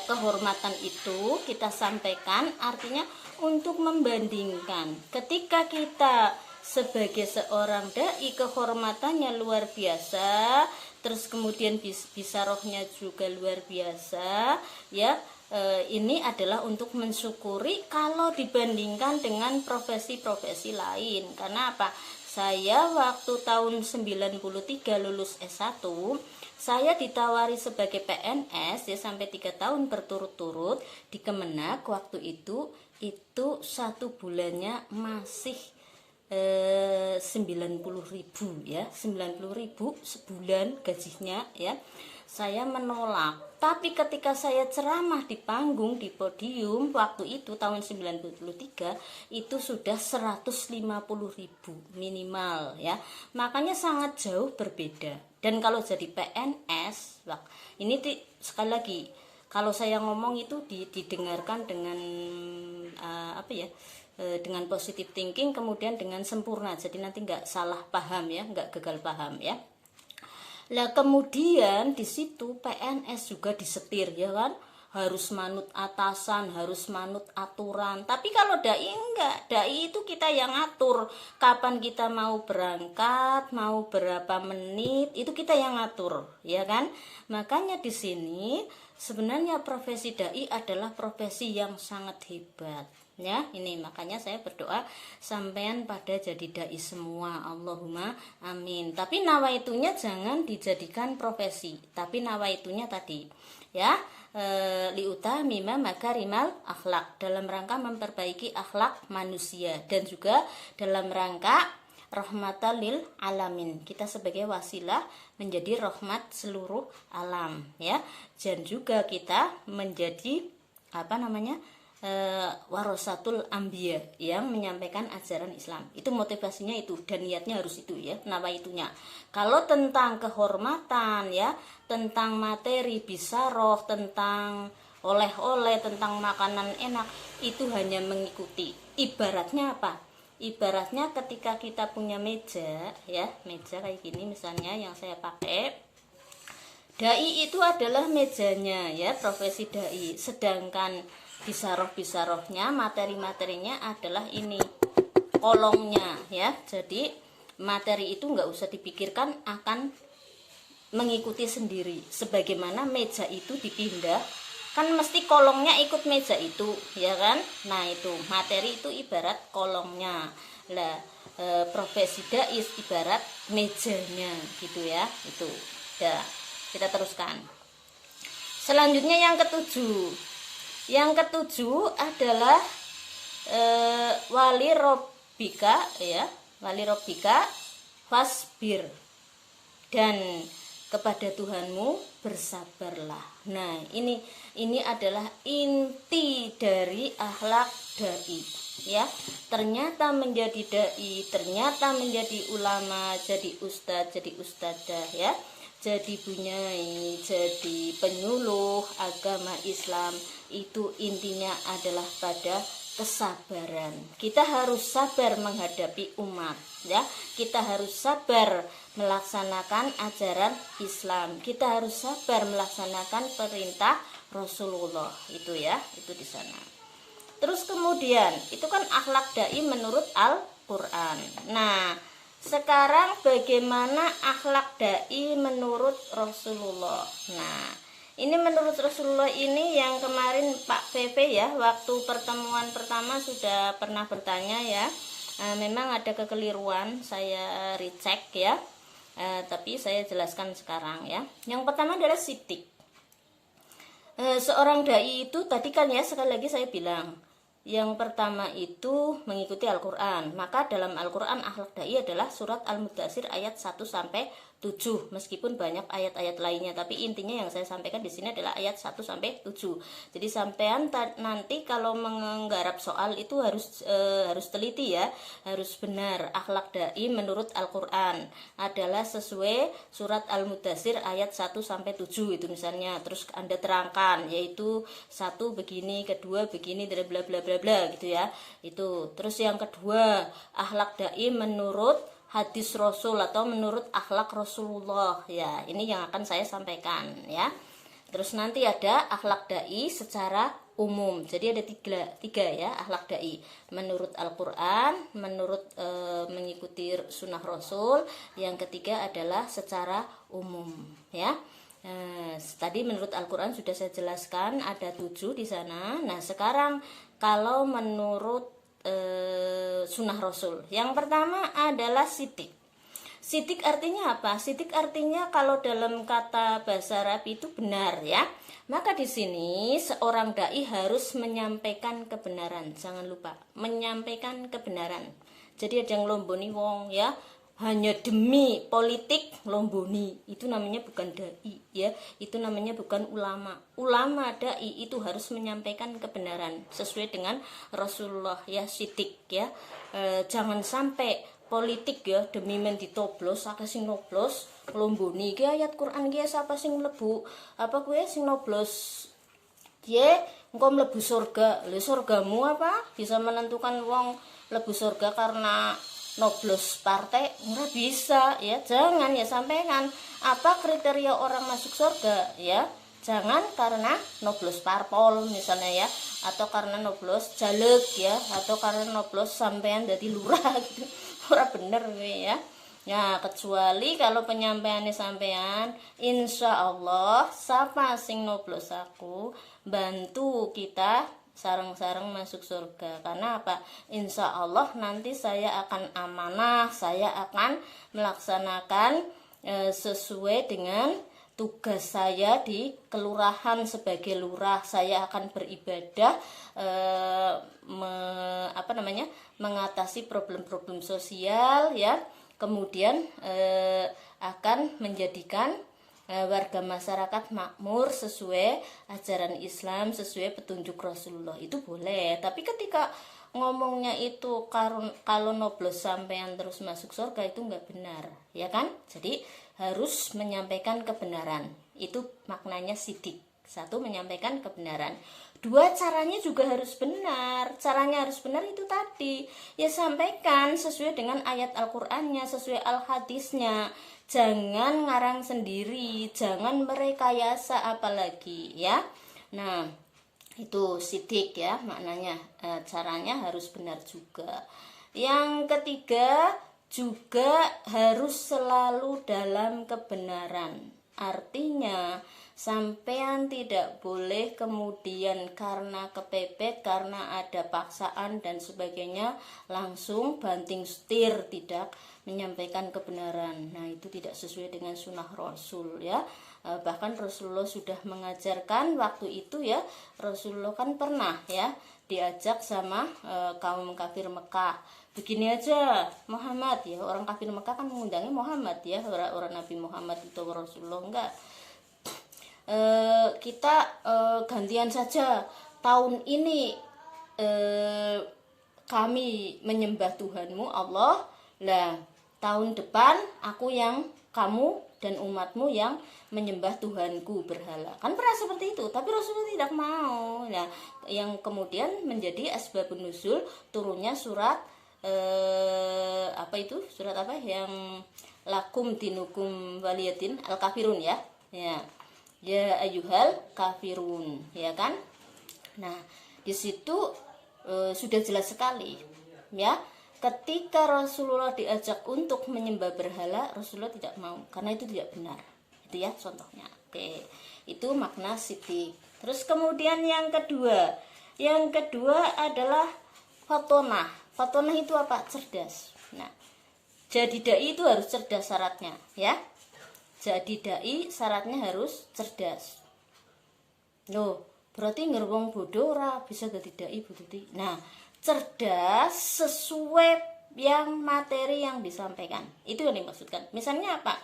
kehormatan itu kita sampaikan artinya untuk membandingkan. Ketika kita sebagai seorang dai kehormatannya luar biasa, terus kemudian bisa rohnya juga luar biasa ya, ini adalah untuk mensyukuri kalau dibandingkan dengan profesi-profesi lain. Karena apa? Saya waktu tahun 93 lulus S1, saya ditawari sebagai PNS ya sampai 3 tahun berturut-turut di Kemenak. Waktu itu 1 bulannya masih 90.000 ya, 90.000 sebulan gajinya ya. Saya menolak. Tapi ketika saya ceramah di panggung, di podium waktu itu tahun 93 itu sudah 150.000 minimal ya. Makanya sangat jauh berbeda. Dan kalau jadi PNS, ini sekali lagi kalau saya ngomong itu didengarkan dengan dengan positive thinking, kemudian dengan sempurna, jadi nanti nggak salah paham ya, nggak gagal paham ya. Lah kemudian di situ PNS juga disetir ya kan, harus manut atasan, harus manut aturan. Tapi kalau dai enggak, dai itu kita yang ngatur kapan kita mau berangkat, mau berapa menit, itu kita yang ngatur ya kan. Makanya di sini sebenarnya profesi dai adalah profesi yang sangat hebat ya. Ini makanya saya berdoa sampean pada jadi dai semua, Allahumma amin. Tapi nawaitunya jangan dijadikan profesi, tapi nawaitunya tadi ya, liutamima makarimal akhlak, dalam rangka memperbaiki akhlak manusia, dan juga dalam rangka rahmatan lil alamin, kita sebagai wasilah menjadi rahmat seluruh alam ya. Dan juga kita menjadi warasatul anbiya, yang menyampaikan ajaran Islam. Itu motivasinya itu, dan niatnya harus itu ya, nawaitunya. Kalau tentang kehormatan ya, tentang materi bisaroh, tentang oleh-oleh, tentang makanan enak, itu hanya mengikuti. Ibaratnya apa? Ibaratnya ketika kita punya meja ya, meja kayak gini misalnya yang saya pakai, dai itu adalah mejanya ya, profesi dai. Sedangkan bisaroh-bisarohnya, materi-materinya adalah ini kolongnya ya. Jadi materi itu nggak usah dipikirkan, akan mengikuti sendiri. Sebagaimana meja itu dipindah, kan mesti kolongnya ikut meja itu ya kan. Nah itu materi itu ibarat kolongnya lah. Profesi dai ibarat mejanya gitu ya. Itu ya, kita teruskan. Selanjutnya yang ketujuh. Yang ketujuh adalah wali robbika ya, wali robbika fasbir, dan kepada Tuhanmu bersabarlah. Nah, ini adalah inti dari akhlak dai ya. Ternyata menjadi dai, ternyata menjadi ulama, jadi ustadz, jadi ustadzah ya, jadi bunyai, jadi penyuluh agama Islam, itu intinya adalah pada kesabaran. Kita harus sabar menghadapi umat ya. Kita harus sabar melaksanakan ajaran Islam. Kita harus sabar melaksanakan perintah Rasulullah itu ya, itu di sana. Terus kemudian itu kan akhlak dai menurut Al-Qur'an. Nah, sekarang bagaimana akhlak dai menurut Rasulullah. Nah, ini menurut Rasulullah ini yang kemarin Pak PP ya, waktu pertemuan pertama sudah pernah bertanya ya. Memang ada kekeliruan, saya recheck ya. Tapi saya jelaskan sekarang ya. Yang pertama adalah sidik. Seorang dai itu tadi kan ya, sekali lagi saya bilang, yang pertama itu mengikuti Al-Quran. Maka dalam Al-Quran akhlak dai adalah surat Al-Mudaththir ayat 1 sampai 7, meskipun banyak ayat-ayat lainnya, tapi intinya yang saya sampaikan di sini adalah ayat 1 sampai 7. Jadi sampean nanti kalau menggarap soal itu harus teliti ya, harus benar. Akhlak dai menurut Al-Qur'an adalah sesuai surat Al-Mudaththir ayat 1 sampai 7 itu misalnya. Terus Anda terangkan, yaitu satu begini, kedua begini, bla bla bla bla bla gitu ya. Itu. Terus yang kedua, akhlak dai menurut hadis Rasul atau menurut akhlak Rasulullah ya, ini yang akan saya sampaikan ya. Terus nanti ada akhlak dai secara umum, jadi ada tiga ya akhlak dai, menurut Al-Quran, menurut mengikuti sunnah Rasul, yang ketiga adalah secara umum ya. Tadi menurut Al-Quran sudah saya jelaskan ada 7 di sana. Nah sekarang kalau menurut sunnah Rasul, yang pertama adalah sidik. Sidik artinya apa? Sidik artinya kalau dalam kata bahasa Arab itu benar ya. Maka di sini seorang dai harus menyampaikan kebenaran. Jangan lupa menyampaikan kebenaran. Jadi ada yang lomboni wong ya, hanya demi politik lomboni, itu namanya bukan dai ya, itu namanya bukan ulama. Ulama dai itu harus menyampaikan kebenaran sesuai dengan Rasulullah ya, sidik ya. Jangan sampai politik ya demi menditoblos akeh sing noblos lomboni iki ayat Quran ki sapa sing mlebu apa kowe sing noblos ye engko mlebu surga. Lha surgamu apa bisa menentukan wong mlebu surga karena noblos partai? Nggak bisa ya. Jangan ya, sampaikan apa kriteria orang masuk surga ya. Jangan karena noblos parpol misalnya ya, atau karena noblos caleg ya, atau karena noblos sampean jadi lurah gitu. Ora bener ya. Ya, kecuali kalau penyampaiannya sampean, insya Allah siapa sing noblos aku bantu kita sarang-sarang masuk surga. Karena apa? Insya Allah nanti saya akan amanah, saya akan melaksanakan sesuai dengan tugas saya di kelurahan sebagai lurah. Saya akan beribadah mengatasi problem-problem sosial ya. Kemudian akan menjadikan warga masyarakat makmur sesuai ajaran Islam, sesuai petunjuk Rasulullah. Itu boleh. Tapi ketika ngomongnya itu kalau noblos sampean terus masuk surga, itu nggak benar ya kan. Jadi harus menyampaikan kebenaran, itu maknanya sidik. Satu, menyampaikan kebenaran. Dua, caranya juga harus benar. Caranya harus benar itu tadi ya, sampaikan sesuai dengan ayat Al-Qur'annya, sesuai al-hadisnya. Jangan ngarang sendiri, jangan merekayasa apalagi ya. Nah, itu sidik ya maknanya. Caranya harus benar juga. Yang ketiga, juga harus selalu dalam kebenaran. Artinya sampean tidak boleh kemudian karena kepepet, karena ada paksaan dan sebagainya langsung banting setir, tidak menyampaikan kebenaran. Nah, itu tidak sesuai dengan sunnah Rasul ya. Bahkan Rasulullah sudah mengajarkan waktu itu ya. Rasulullah kan pernah ya diajak sama kaum kafir Mekah. Begini aja Muhammad ya, orang kafir Mekah kan mengundangnya Muhammad ya, orang Nabi Muhammad itu Rasulullah enggak. Kita gantian saja, tahun ini kami menyembah Tuhanmu Allah, lah tahun depan aku yang kamu dan umatmu yang menyembah Tuhanku berhala. Kan pernah seperti itu, tapi Rasulullah tidak mau. Nah, yang kemudian menjadi asbabun nuzul turunnya surat surat apa yang lakum dinukum waliyadin al-kafirun ya. Ya ayyuhal kafirun ya kan. Nah, di situ sudah jelas sekali ya. Ketika Rasulullah diajak untuk menyembah berhala, Rasulullah tidak mau karena itu tidak benar. Itu ya contohnya. Oke, itu makna sidik. Terus kemudian yang kedua adalah fatonah. Fatonah itu apa? Cerdas. Nah, jadi dai itu harus cerdas syaratnya ya. Jadi dai syaratnya harus cerdas. Loh, berarti ngerbong bodoh ora bisa jadi dai bututi. Nah, cerdas sesuai yang materi yang disampaikan. Itu yang dimaksudkan. Misalnya apa?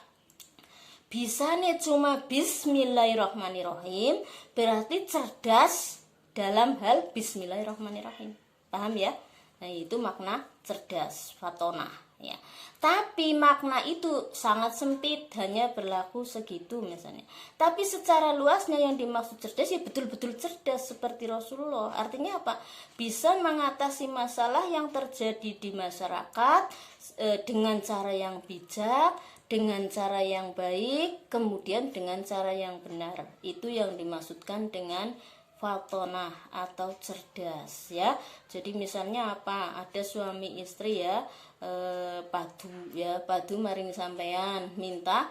Bisa nih cuma bismillahirrahmanirrahim, berarti cerdas dalam hal bismillahirrahmanirrahim. Paham ya? Nah, itu makna cerdas, fatonah ya. Tapi makna itu sangat sempit, hanya berlaku segitu misalnya. Tapi secara luasnya yang dimaksud cerdas ya betul-betul cerdas seperti Rasulullah. Artinya apa? Bisa mengatasi masalah yang terjadi di masyarakat dengan cara yang bijak, dengan cara yang baik, kemudian dengan cara yang benar. Itu yang dimaksudkan dengan fatonah atau cerdas ya. Jadi misalnya apa? Ada suami istri ya, padu maring sampean minta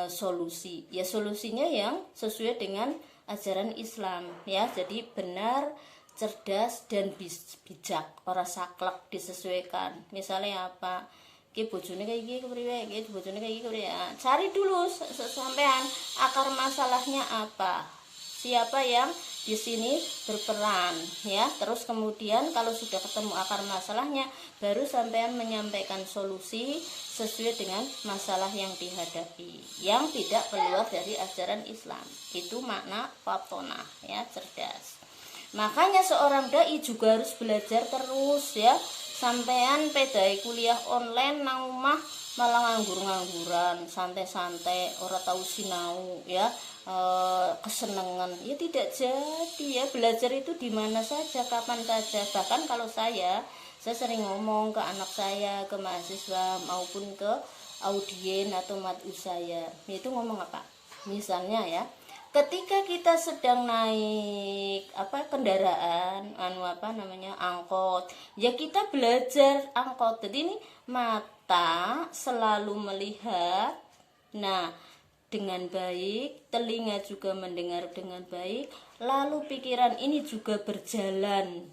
solusi. Ya solusinya yang sesuai dengan ajaran Islam ya. Jadi benar, cerdas dan bijak, ora saklek, disesuaikan. Misalnya apa? Ki bojone kayak gini kepriwe, ki bojone kayak gini kepriwe. Cari dulu sampean akar masalahnya apa. siapa yang di sini berperan ya. Terus kemudian kalau sudah ketemu akar masalahnya, baru sampean menyampaikan solusi sesuai dengan masalah yang dihadapi, yang tidak keluar dari ajaran Islam. Itu makna fatonah ya, cerdas. Makanya seorang dai juga harus belajar terus ya. Sampean pedai kuliah online nang omah malah nganggur-ngangguran, santai-santai, ora tahu sinau ya, kesenangan ya, tidak jadi ya. Belajar itu di mana saja, kapan saja. Bahkan kalau saya sering ngomong ke anak saya, ke mahasiswa maupun ke audien atau madu saya, itu ngomong apa? Misalnya ya, ketika kita sedang naik kendaraan angkot ya, kita belajar angkot. Jadi ini mata selalu melihat dengan baik, telinga juga mendengar dengan baik, lalu pikiran ini juga berjalan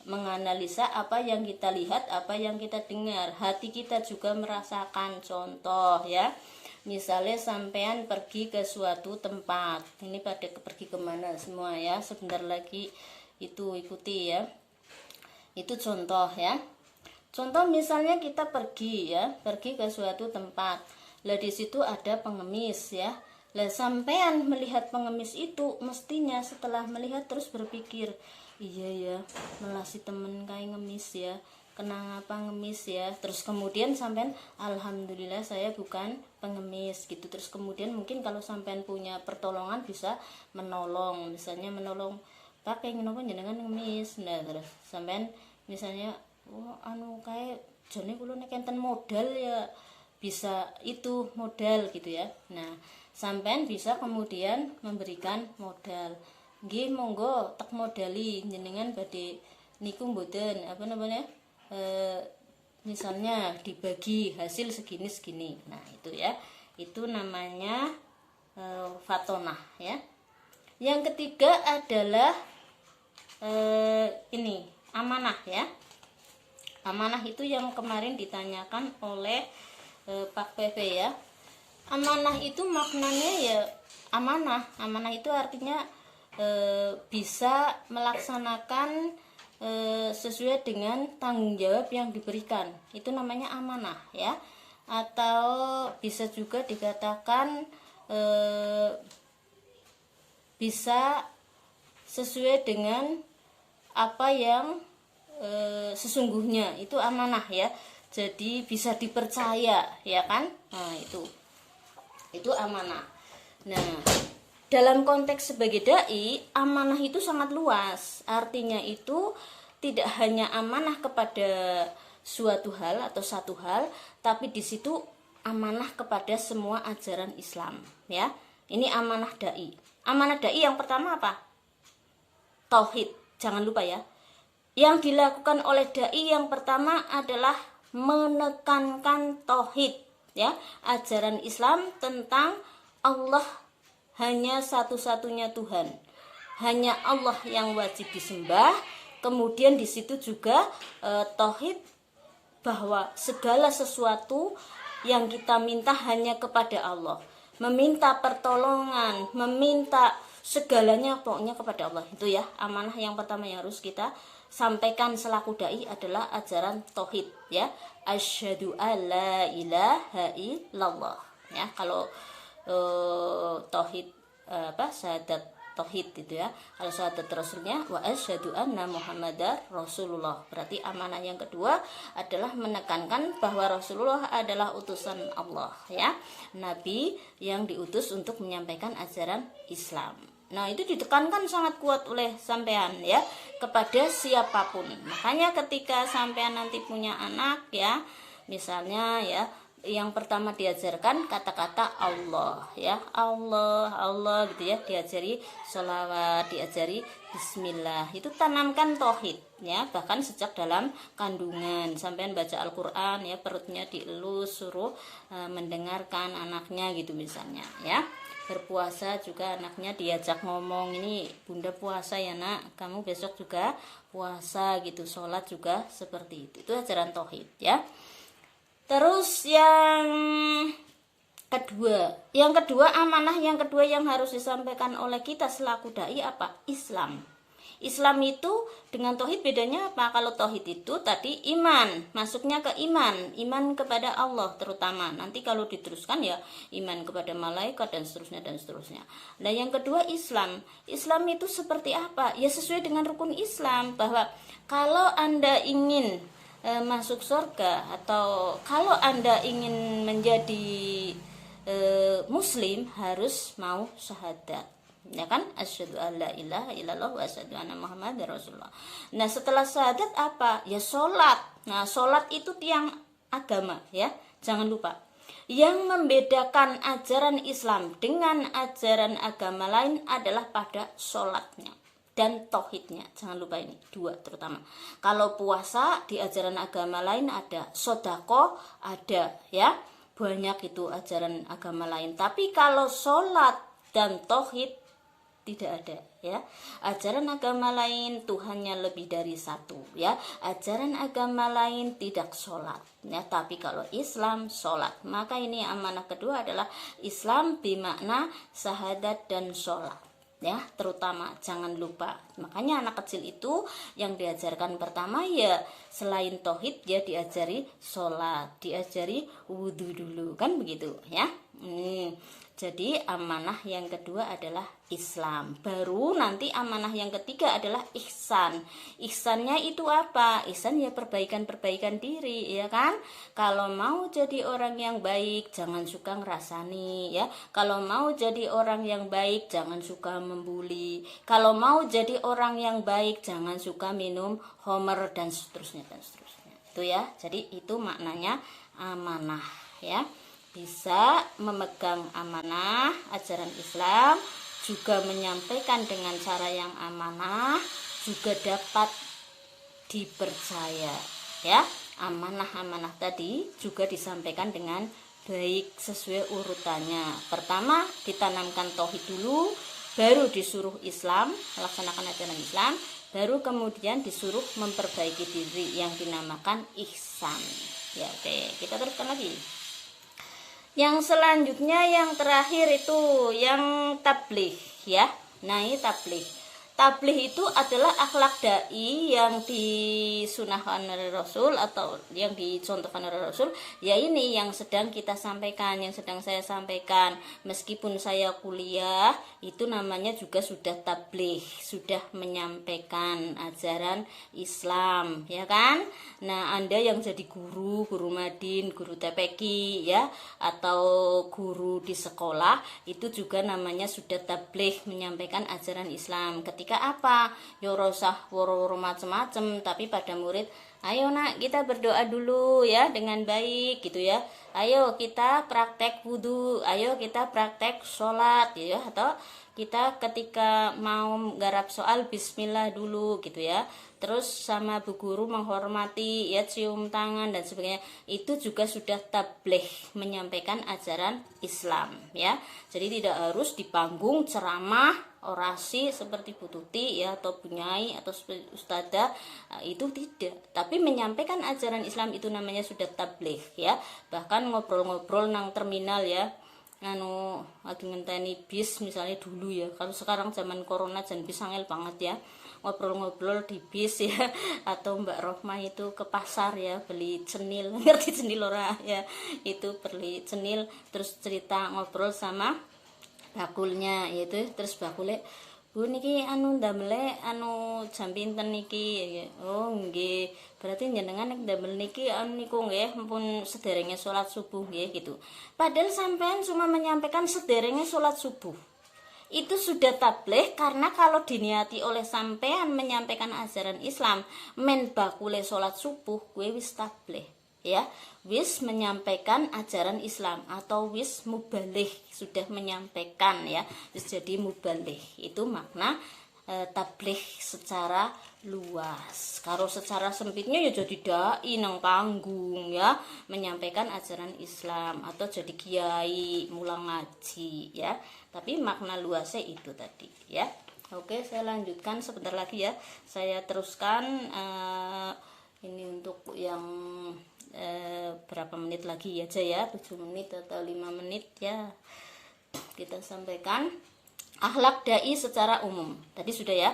menganalisa apa yang kita lihat, apa yang kita dengar. Hati kita juga merasakan. Contoh ya, misalnya sampean pergi ke suatu tempat, ini pada pergi kemana semua ya, sebentar lagi itu ikuti ya. Itu contoh ya. Contoh misalnya kita pergi ke suatu tempat. Lah di situ ada pengemis ya. Lah sampean melihat pengemis itu, mestinya setelah melihat terus berpikir, iya ya, melasi temen kayak ngemis ya, kenang apa ngemis ya. Terus kemudian sampean, alhamdulillah saya bukan pengemis gitu. Terus kemudian mungkin kalau sampean punya pertolongan bisa menolong, misalnya menolong pakai ngenopo jenengan ngemis. Nah terus sampean misalnya, kayak jane kula nek enten modal ya, bisa itu modal gitu ya. Nah sampean bisa kemudian memberikan modal, nggih monggo tak modali jenengan badhe niku mboten misalnya dibagi hasil segini. Nah itu ya, itu namanya fatonah ya. Yang ketiga adalah ini amanah ya. Amanah itu yang kemarin ditanyakan oleh Pak PP ya. Amanah itu maknanya ya, amanah itu artinya bisa melaksanakan sesuai dengan tanggung jawab yang diberikan, itu namanya amanah ya. Atau bisa juga dikatakan bisa sesuai dengan apa yang sesungguhnya, itu amanah ya. Jadi bisa dipercaya ya kan. Nah itu amanah. Nah dalam konteks sebagai dai, amanah itu sangat luas. Artinya itu tidak hanya amanah kepada suatu hal atau satu hal, tapi di situ amanah kepada semua ajaran Islam ya. Ini amanah dai. Amanah dai yang pertama apa? Tauhid. Jangan lupa ya. Yang dilakukan oleh dai yang pertama adalah menekankan tauhid ya, ajaran Islam tentang Allah hanya satu-satunya Tuhan, hanya Allah yang wajib disembah. Kemudian di situ juga tauhid bahwa segala sesuatu yang kita minta hanya kepada Allah, meminta pertolongan, meminta segalanya pokoknya kepada Allah. Itu ya amanah yang pertama yang harus kita sampaikan selaku dai adalah ajaran tauhid ya. Asyhadu alla ilaha illallah ya. Kalau tauhid syahadat tauhid itu ya. Kalau syahadat rasulnya wa asyhadu anna muhammadar rasulullah. Berarti amanah yang kedua adalah menekankan bahwa Rasulullah adalah utusan Allah ya, nabi yang diutus untuk menyampaikan ajaran Islam. Nah itu ditekankan sangat kuat oleh sampean ya, kepada siapapun. Makanya ketika sampean nanti punya anak ya, misalnya ya, yang pertama diajarkan kata-kata Allah ya, Allah gitu ya, diajari sholawat, diajari bismillah. Itu tanamkan tauhid ya. Bahkan sejak dalam kandungan sampean baca Al-Qur'an ya, perutnya dielus, suruh mendengarkan anaknya gitu misalnya ya. Berpuasa juga anaknya diajak ngomong, ini bunda puasa ya nak, kamu besok juga puasa gitu. Sholat juga seperti itu ajaran tauhid ya. Terus yang kedua amanah yang kedua yang harus disampaikan oleh kita selaku dai apa? Islam. Islam itu dengan tauhid bedanya apa? Kalau tauhid itu tadi iman, masuknya ke iman kepada Allah terutama. Nanti kalau diteruskan ya iman kepada malaikat dan seterusnya dan seterusnya. Nah, yang kedua Islam. Islam itu seperti apa? Ya sesuai dengan rukun Islam, bahwa kalau Anda ingin masuk surga, atau kalau Anda ingin menjadi muslim, harus mau syahadat, ya kan, asyhadu alla ilaha illallah wa asyhadu anna muhammadar rasulullah. Nah, setelah syahadat apa? Ya sholat. Nah, sholat itu tiang agama, ya, jangan lupa. Yang membedakan ajaran Islam dengan ajaran agama lain adalah pada sholatnya dan tauhidnya. Jangan lupa ini dua terutama. Kalau puasa di ajaran agama lain ada, sodako ada, ya, banyak itu ajaran agama lain. Tapi kalau sholat dan tauhid tidak ada, ya. Ajaran agama lain Tuhannya lebih dari satu, ya. Ajaran agama lain tidak sholat, ya. Tapi kalau Islam sholat, maka ini amanah kedua adalah Islam bermakna syahadat dan sholat, ya, terutama jangan lupa. Makanya anak kecil itu yang diajarkan pertama ya selain tauhid ya diajari sholat, diajari wudhu dulu, kan begitu, ya. Jadi amanah yang kedua adalah Islam. Baru nanti amanah yang ketiga adalah ihsan. Ihsannya itu apa? Ihsan ya perbaikan diri, ya kan? Kalau mau jadi orang yang baik, jangan suka ngerasani, ya. Kalau mau jadi orang yang baik, jangan suka membuli. Kalau mau jadi orang yang baik, jangan suka minum homer dan seterusnya dan seterusnya. Itu ya. Jadi itu maknanya amanah, ya. Bisa memegang amanah ajaran Islam, juga menyampaikan dengan cara yang amanah, juga dapat dipercaya, ya. Amanah-amanah tadi juga disampaikan dengan baik sesuai urutannya. Pertama ditanamkan tauhid dulu, baru disuruh Islam, melaksanakan ajaran Islam, baru kemudian disuruh memperbaiki diri yang dinamakan ihsan. Ya, oke, kita teruskan lagi. Yang selanjutnya yang terakhir itu yang tabligh, ya. Nah, ini tabligh. Tabligh itu adalah akhlak dai yang disunahkan oleh Rasul atau yang dicontohkan oleh Rasul. Ya ini yang sedang kita sampaikan, yang sedang saya sampaikan. Meskipun saya kuliah, itu namanya juga sudah tabligh, sudah menyampaikan ajaran Islam, ya kan? Nah, Anda yang jadi guru madin, guru TPQ, ya, atau guru di sekolah, itu juga namanya sudah tabligh, menyampaikan ajaran Islam. Ketika apa? Ya usah woro-woro macem-macem, tapi pada murid, ayo nak kita berdoa dulu ya dengan baik gitu ya. Ayo kita praktek wudhu, ayo kita praktek sholat ya, atau kita ketika mau garap soal bismillah dulu gitu ya. Terus sama bu guru menghormati ya, cium tangan dan sebagainya. Itu juga sudah tabligh, menyampaikan ajaran Islam, ya. Jadi tidak harus di panggung ceramah orasi seperti Bu Tuti ya, atau Bu Nyai atau ustadzah, itu tidak, tapi menyampaikan ajaran Islam itu namanya sudah tabligh, ya. Bahkan ngobrol-ngobrol nang terminal ya, lagi ngenteni bis misalnya dulu ya. Kalau sekarang zaman corona jan bis angel banget ya, ngobrol-ngobrol di bis ya. Atau Mbak Rohmah itu ke pasar ya, beli cenil ngerti cenil ora ya, itu beli cenil, terus cerita ngobrol sama bakulnya, yaitu terus bakule, Bu niki ndamele jam pinten niki? Oh nggih, berarti jenengan nek ndamel niki niku nggih mumpun sederenge salat subuh nggih gitu. Padahal sampean cuma menyampaikan sederenge salat subuh. Itu sudah tabligh, karena kalau diniati oleh sampean menyampaikan ajaran Islam men bakule salat subuh, kuwi wis tabligh, ya, wis menyampaikan ajaran Islam, atau wis mubaligh, sudah menyampaikan ya, wis jadi mubaligh. Itu makna tabligh secara luas. Kalau secara sempitnya ya jadi dai nang panggung ya, menyampaikan ajaran Islam, atau jadi kiai mulang ngaji ya. Tapi makna luasnya itu tadi ya. Oke, saya lanjutkan sebentar lagi ya. Saya teruskan ini untuk yang berapa menit lagi aja ya, 7 menit atau 5 menit ya, kita sampaikan akhlak dai secara umum. Tadi sudah ya,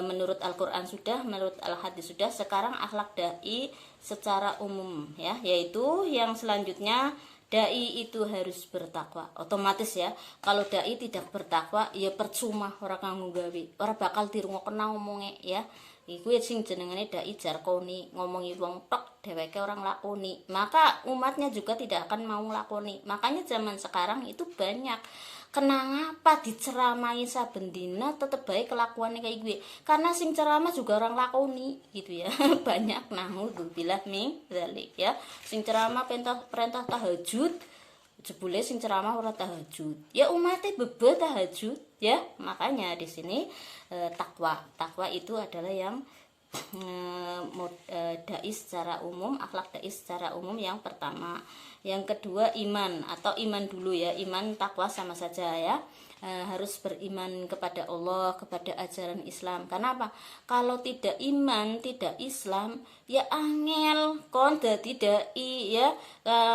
menurut Al-Quran sudah, menurut Al-Hadis sudah. Sekarang akhlak dai secara umum ya, yaitu yang selanjutnya, dai itu harus bertakwa. Otomatis ya, kalau dai tidak bertakwa ya percuma orang kanggo gawe, orang bakal dirungokna ngomongnya ya. Iku sing jenengane dai jarkoni, ngomongi wong tok dheweke orang lakoni, maka umatnya juga tidak akan mau lakoni. Makanya zaman sekarang itu banyak kenapa diceramai saben dina tetep baik kelakuannya kayak gue, karena sing ceramah juga orang lakoni gitu ya. Banyak naudzubillah min dzalik ya, sing ceramah perintah tahajud, jebule sing ceramah ora tahajud ya, umatnya bebe tahajud ya. Makanya di sini takwa itu adalah yang dai secara umum, akhlak dai secara umum yang pertama. Yang kedua iman, atau iman dulu ya, iman takwa sama saja ya. Harus beriman kepada Allah, kepada ajaran Islam. Karena apa? Kalau tidak iman, tidak Islam, ya angel kon dadi dai ya.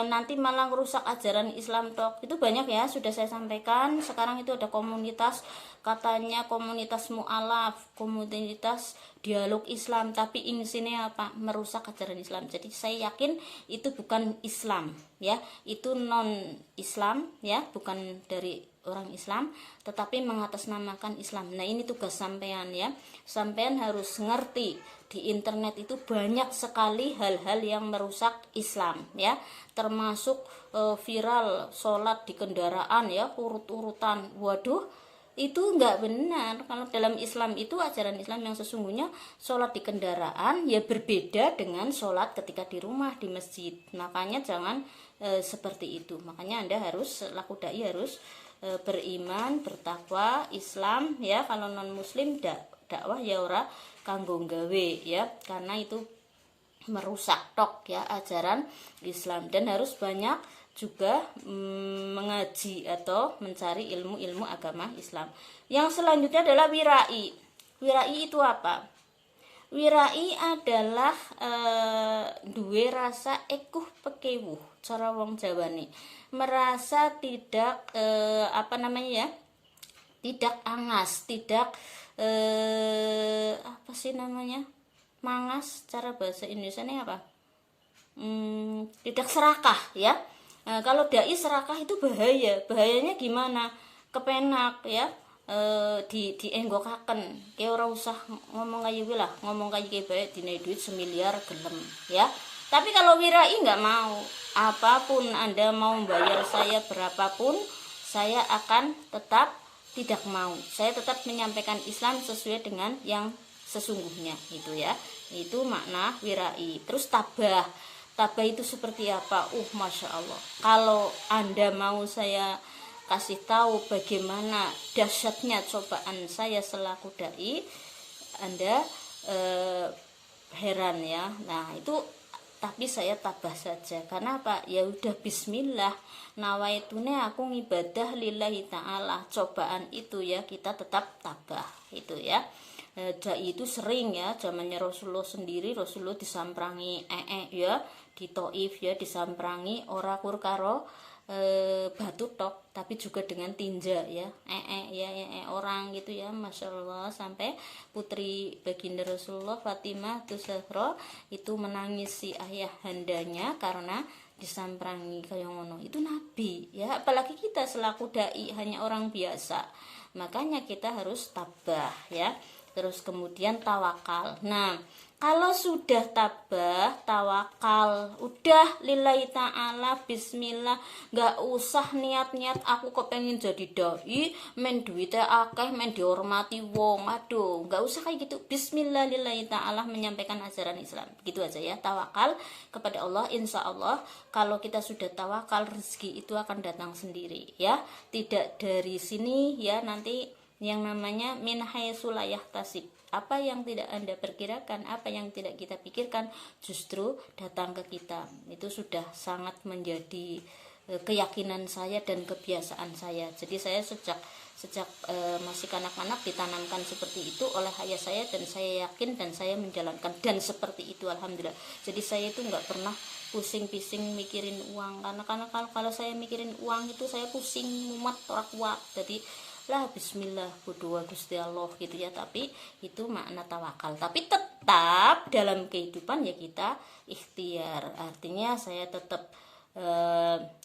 Nanti malah rusak ajaran Islam tok. Itu banyak ya, sudah saya sampaikan. Sekarang itu ada komunitas, katanya komunitas mu'alaf, komunitas dialog Islam, tapi isinya apa? Merusak ajaran Islam. Jadi saya yakin itu bukan Islam ya, itu non Islam ya, bukan dari orang Islam, tetapi mengatasnamakan Islam. Nah ini tugas sampean ya, sampean harus ngerti di internet itu banyak sekali hal-hal yang merusak Islam ya, termasuk viral sholat di kendaraan ya, urut-urutan. Waduh, itu enggak benar. Kalau dalam Islam itu, ajaran Islam yang sesungguhnya, sholat di kendaraan ya berbeda dengan sholat ketika di rumah, di masjid. Makanya jangan seperti itu. Makanya Anda harus, selaku dai harus beriman, bertakwa, Islam ya. Kalau non muslim dakwah ya ora kanggo gawe ya, karena itu merusak tok ya ajaran Islam. Dan harus banyak juga mengaji atau mencari ilmu-ilmu agama Islam. Yang selanjutnya adalah wirai. Wirai itu apa? Wirai adalah duwe rasa ekuh pekewuh, cara wong Jawa nih, merasa tidak apa namanya ya, tidak angas, tidak apa sih namanya, mangas, cara bahasa Indonesia ini apa, tidak serakah ya. Kalau dai serakah itu bahayanya gimana? Kepenak ya, dienggokaken, kayak ora usah ngomong kayak lah, ngomong kayak bae dine duit semiliar gelem ya. Tapi kalau wirai nggak mau, apapun Anda mau membayar saya berapapun, saya akan tetap tidak mau. Saya tetap menyampaikan Islam sesuai dengan yang sesungguhnya gitu ya. Itu makna wirai. Terus tabah. Tabah itu seperti apa? Masya Allah. Kalau Anda mau saya kasih tahu bagaimana dahsyatnya cobaan saya selaku dai, Anda heran ya. Nah itu, tapi saya tabah saja. Karena apa? Ya udah bismillah, nawaitune aku ngibadah lillahi ta'ala. Cobaan itu ya kita tetap tabah itu ya. Dai itu sering ya, zamannya Rasulullah sendiri, Rasulullah disamprangi ya, di Taif ya, disamprangi ora kur karo batu tok, tapi juga dengan tinja ya, orang gitu ya. Masya Allah, sampai putri baginda Rasulullah Fatimah Zahra itu menangisi ayah handanya karena disamprangi kayak ngono. Itu nabi ya, apalagi kita selaku dai hanya orang biasa. Makanya kita harus tabah ya. Terus kemudian tawakal. Nah, kalau sudah tabah, tawakal, udah lillahi ta'ala, bismillah, gak usah niat-niat aku kepengen jadi dai, men duitnya akeh, men dihormati wong. Aduh, gak usah kayak gitu. Bismillah lillahi ta'ala, menyampaikan ajaran Islam. Gitu aja ya, tawakal kepada Allah. Insya Allah kalau kita sudah tawakal, rezeki itu akan datang sendiri ya. Tidak dari sini ya, nanti yang namanya min haitsu la yahtasib. Apa yang tidak Anda perkirakan, apa yang tidak kita pikirkan, justru datang ke kita. Itu sudah sangat menjadi keyakinan saya dan kebiasaan saya. Jadi saya sejak masih kanak-kanak ditanamkan seperti itu oleh ayah saya, dan saya yakin dan saya menjalankan dan seperti itu, alhamdulillah. Jadi saya itu nggak pernah pusing-pusing mikirin uang, karena kalau saya mikirin uang itu saya pusing mumet ora kuat. Jadi lah bismillah berdoa Gusti Allah gitu ya. Tapi itu makna tawakal. Tapi tetap dalam kehidupan ya kita ikhtiar, artinya saya tetap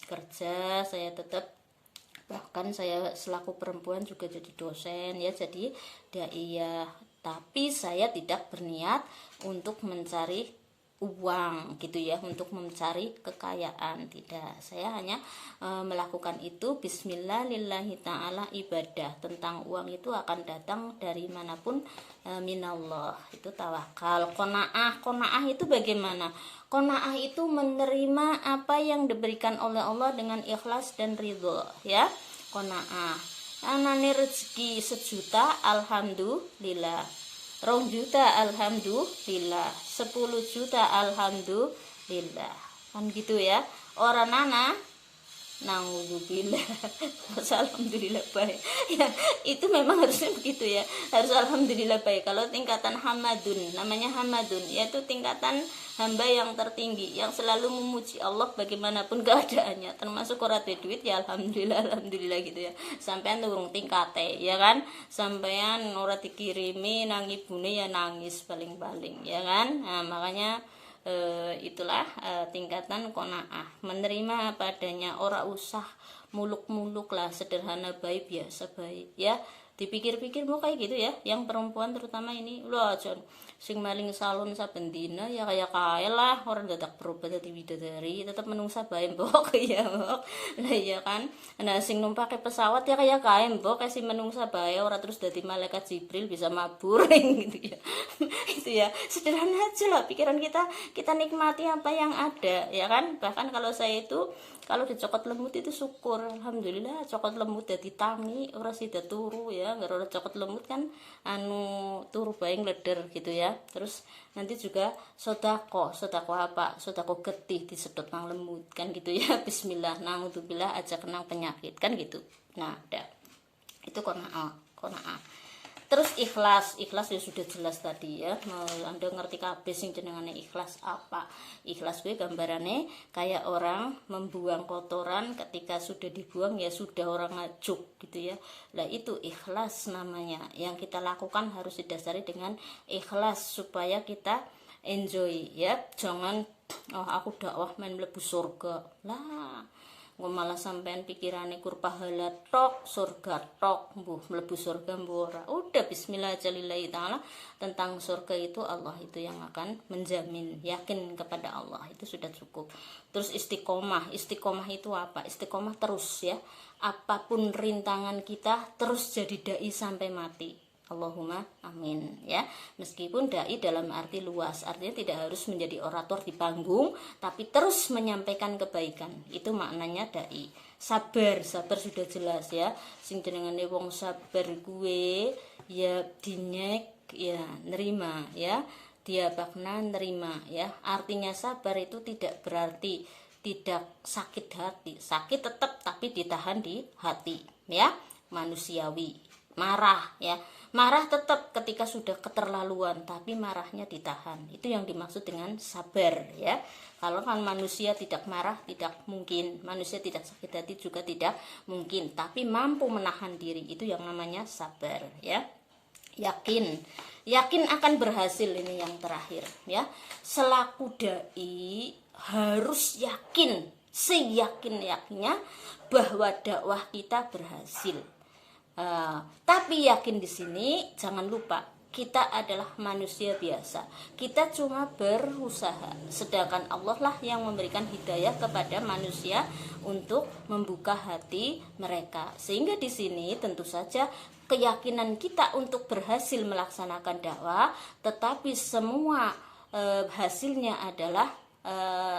kerja, saya tetap, bahkan saya selaku perempuan juga jadi dosen ya, jadi daiyah. Tapi saya tidak berniat untuk mencari uang gitu ya, untuk mencari kekayaan, tidak. Saya hanya melakukan itu bismillah lillahi ta'ala, ibadah. Tentang uang itu akan datang dari manapun, minallah, itu tawakal. Qanaah itu bagaimana? Qanaah itu menerima apa yang diberikan oleh Allah dengan ikhlas dan ridho ya. Qanaah anane rezeki 1 juta alhamdulillah, 2 juta alhamdulillah, 10 juta alhamdulillah, kan gitu ya. Orang nana naudzubillah alhamdulillah baik ya, itu memang harusnya begitu ya, harus alhamdulillah baik. Kalau tingkatan hamadun, namanya hamadun, yaitu tingkatan hamba yang tertinggi, yang selalu memuji Allah bagaimanapun keadaannya, termasuk ora duit ya alhamdulillah gitu ya. Sampean turung tingkate ya kan, sampean ora dikirimi nang ibune ya nangis paling-paling ya kan. Nah, makanya itulah tingkatan qanaah, menerima apa adanya, ora usah muluk-muluk lah, sederhana baik, biasa baik ya. Dipikir-pikir mau kayak gitu ya, yang perempuan terutama ini loh, John sing maling salon saben dina ya kayak kae lah, orang dadak berubah dadi bidadari, tetap menungsa bae mbok ya mbok lah ya kan. Nah sing numpake pesawat ya kayak kae mbok si menungsa bae, ora terus dadi malaikat Jibril bisa mabur gitu ya. Itu ya sederhana aja lah pikiran kita nikmati apa yang ada ya kan. Bahkan kalau saya itu kalau dicokot lemut itu syukur, alhamdulillah cokot lemut dadi tangi, ora sida turu ya, nggak ora cokot lemut kan anu turu bae ngleder gitu ya. Terus nanti juga sodako apa, sodako getih disedot nang lemut kan gitu ya. Bismillah naudzubillah aja kenang penyakit kan gitu. Nah ada itu qanaah. Terus ikhlas ya sudah jelas tadi ya. Anda ngerti kabeh sing jenengane ikhlas apa. Ikhlas gue gambarannya kayak orang membuang kotoran, ketika sudah dibuang ya sudah orang ngajuk gitu ya. Lah itu ikhlas namanya. Yang kita lakukan harus didasari dengan ikhlas supaya kita enjoy ya. Jangan aku dakwah main mlebu surga. Lah malah sampean pikirane kur pahala tok, surga tok, mbuh mlebu surga mbuh ora. Udah bismillah aja lillahi taala, tentang surga itu Allah itu yang akan menjamin, yakin kepada Allah itu sudah cukup. Terus istiqomah itu apa? Istiqomah terus ya, apapun rintangan kita terus jadi dai sampai mati. Allahumma amin ya. Meskipun dai dalam arti luas, artinya tidak harus menjadi orator di panggung, tapi terus menyampaikan kebaikan, itu maknanya dai. Sabar sudah jelas ya, sing jenengane wong sabar gue ya dinyek ya nerima ya, dia bakna nerima ya. Artinya sabar itu tidak berarti tidak sakit hati, sakit tetap tapi ditahan di hati ya, manusiawi. Marah ya, marah tetap ketika sudah keterlaluan, tapi marahnya ditahan. Itu yang dimaksud dengan sabar ya. Kalau kan manusia tidak marah tidak mungkin, manusia tidak sakit hati juga tidak mungkin, tapi mampu menahan diri, itu yang namanya sabar ya. Yakin akan berhasil, ini yang terakhir ya. Selaku dai harus yakin, seyakin-yakinnya bahwa dakwah kita berhasil. Tapi yakin di sini jangan lupa kita adalah manusia biasa, kita cuma berusaha, sedangkan Allah lah yang memberikan hidayah kepada manusia untuk membuka hati mereka. Sehingga di sini tentu saja keyakinan kita untuk berhasil melaksanakan dakwah, tetapi semua hasilnya adalah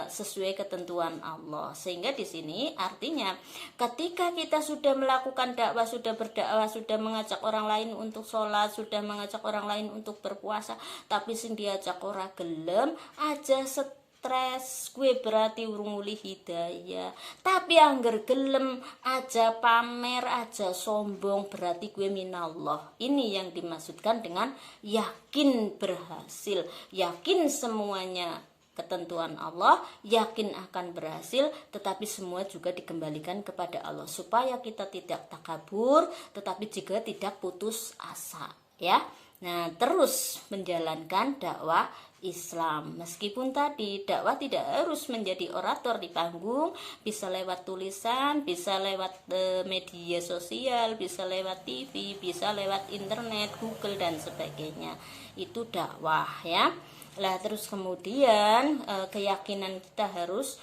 sesuai ketentuan Allah. Sehingga di sini artinya ketika kita sudah melakukan dakwah, sudah berdakwah, sudah mengajak orang lain untuk sholat, sudah mengajak orang lain untuk berpuasa, tapi sing diajak ora gelem aja stres, gue berarti urung mulih hidayah. Tapi angger gelem aja pamer, aja sombong, berarti gue minallah. Ini yang dimaksudkan dengan yakin berhasil, yakin semuanya ketentuan Allah, yakin akan berhasil, tetapi semua juga dikembalikan kepada Allah supaya kita tidak takabur, tetapi juga tidak putus asa, ya. Nah, terus menjalankan dakwah Islam. Meskipun tadi dakwah tidak harus menjadi orator di panggung, bisa lewat tulisan, bisa lewat media sosial, bisa lewat TV, bisa lewat internet, Google dan sebagainya. Itu dakwah, ya. Lah terus kemudian keyakinan kita harus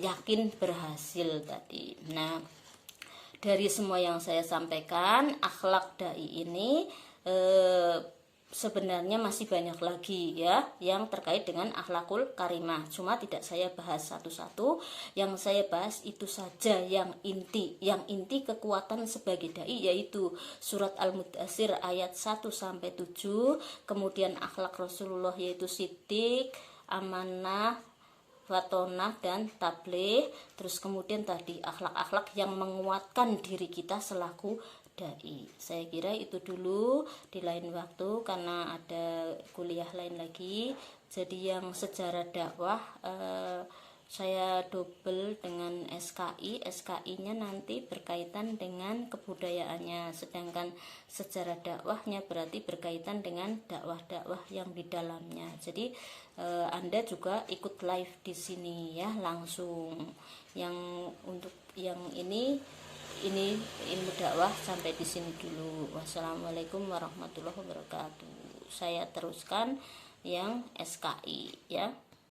yakin berhasil tadi. Nah, dari semua yang saya sampaikan, akhlak dai ini sebenarnya masih banyak lagi ya yang terkait dengan akhlakul karimah, cuma tidak saya bahas satu-satu. Yang saya bahas itu saja yang inti kekuatan sebagai dai, yaitu surat Al-Mudaththir ayat 1-7, kemudian akhlak Rasulullah yaitu siddiq, amanah, watonah, dan tabligh. Terus kemudian tadi akhlak-akhlak yang menguatkan diri kita selaku dai. Saya kira itu dulu, di lain waktu karena ada kuliah lain lagi. Jadi yang sejarah dakwah saya double dengan SKI-nya nanti berkaitan dengan kebudayaannya, sedangkan sejarah dakwahnya berarti berkaitan dengan dakwah-dakwah yang di dalamnya. Jadi Anda juga ikut live di sini ya langsung. Yang untuk yang ini ilmu dakwah sampai di sini dulu. Wassalamualaikum warahmatullahi wabarakatuh. Saya teruskan yang SKI ya.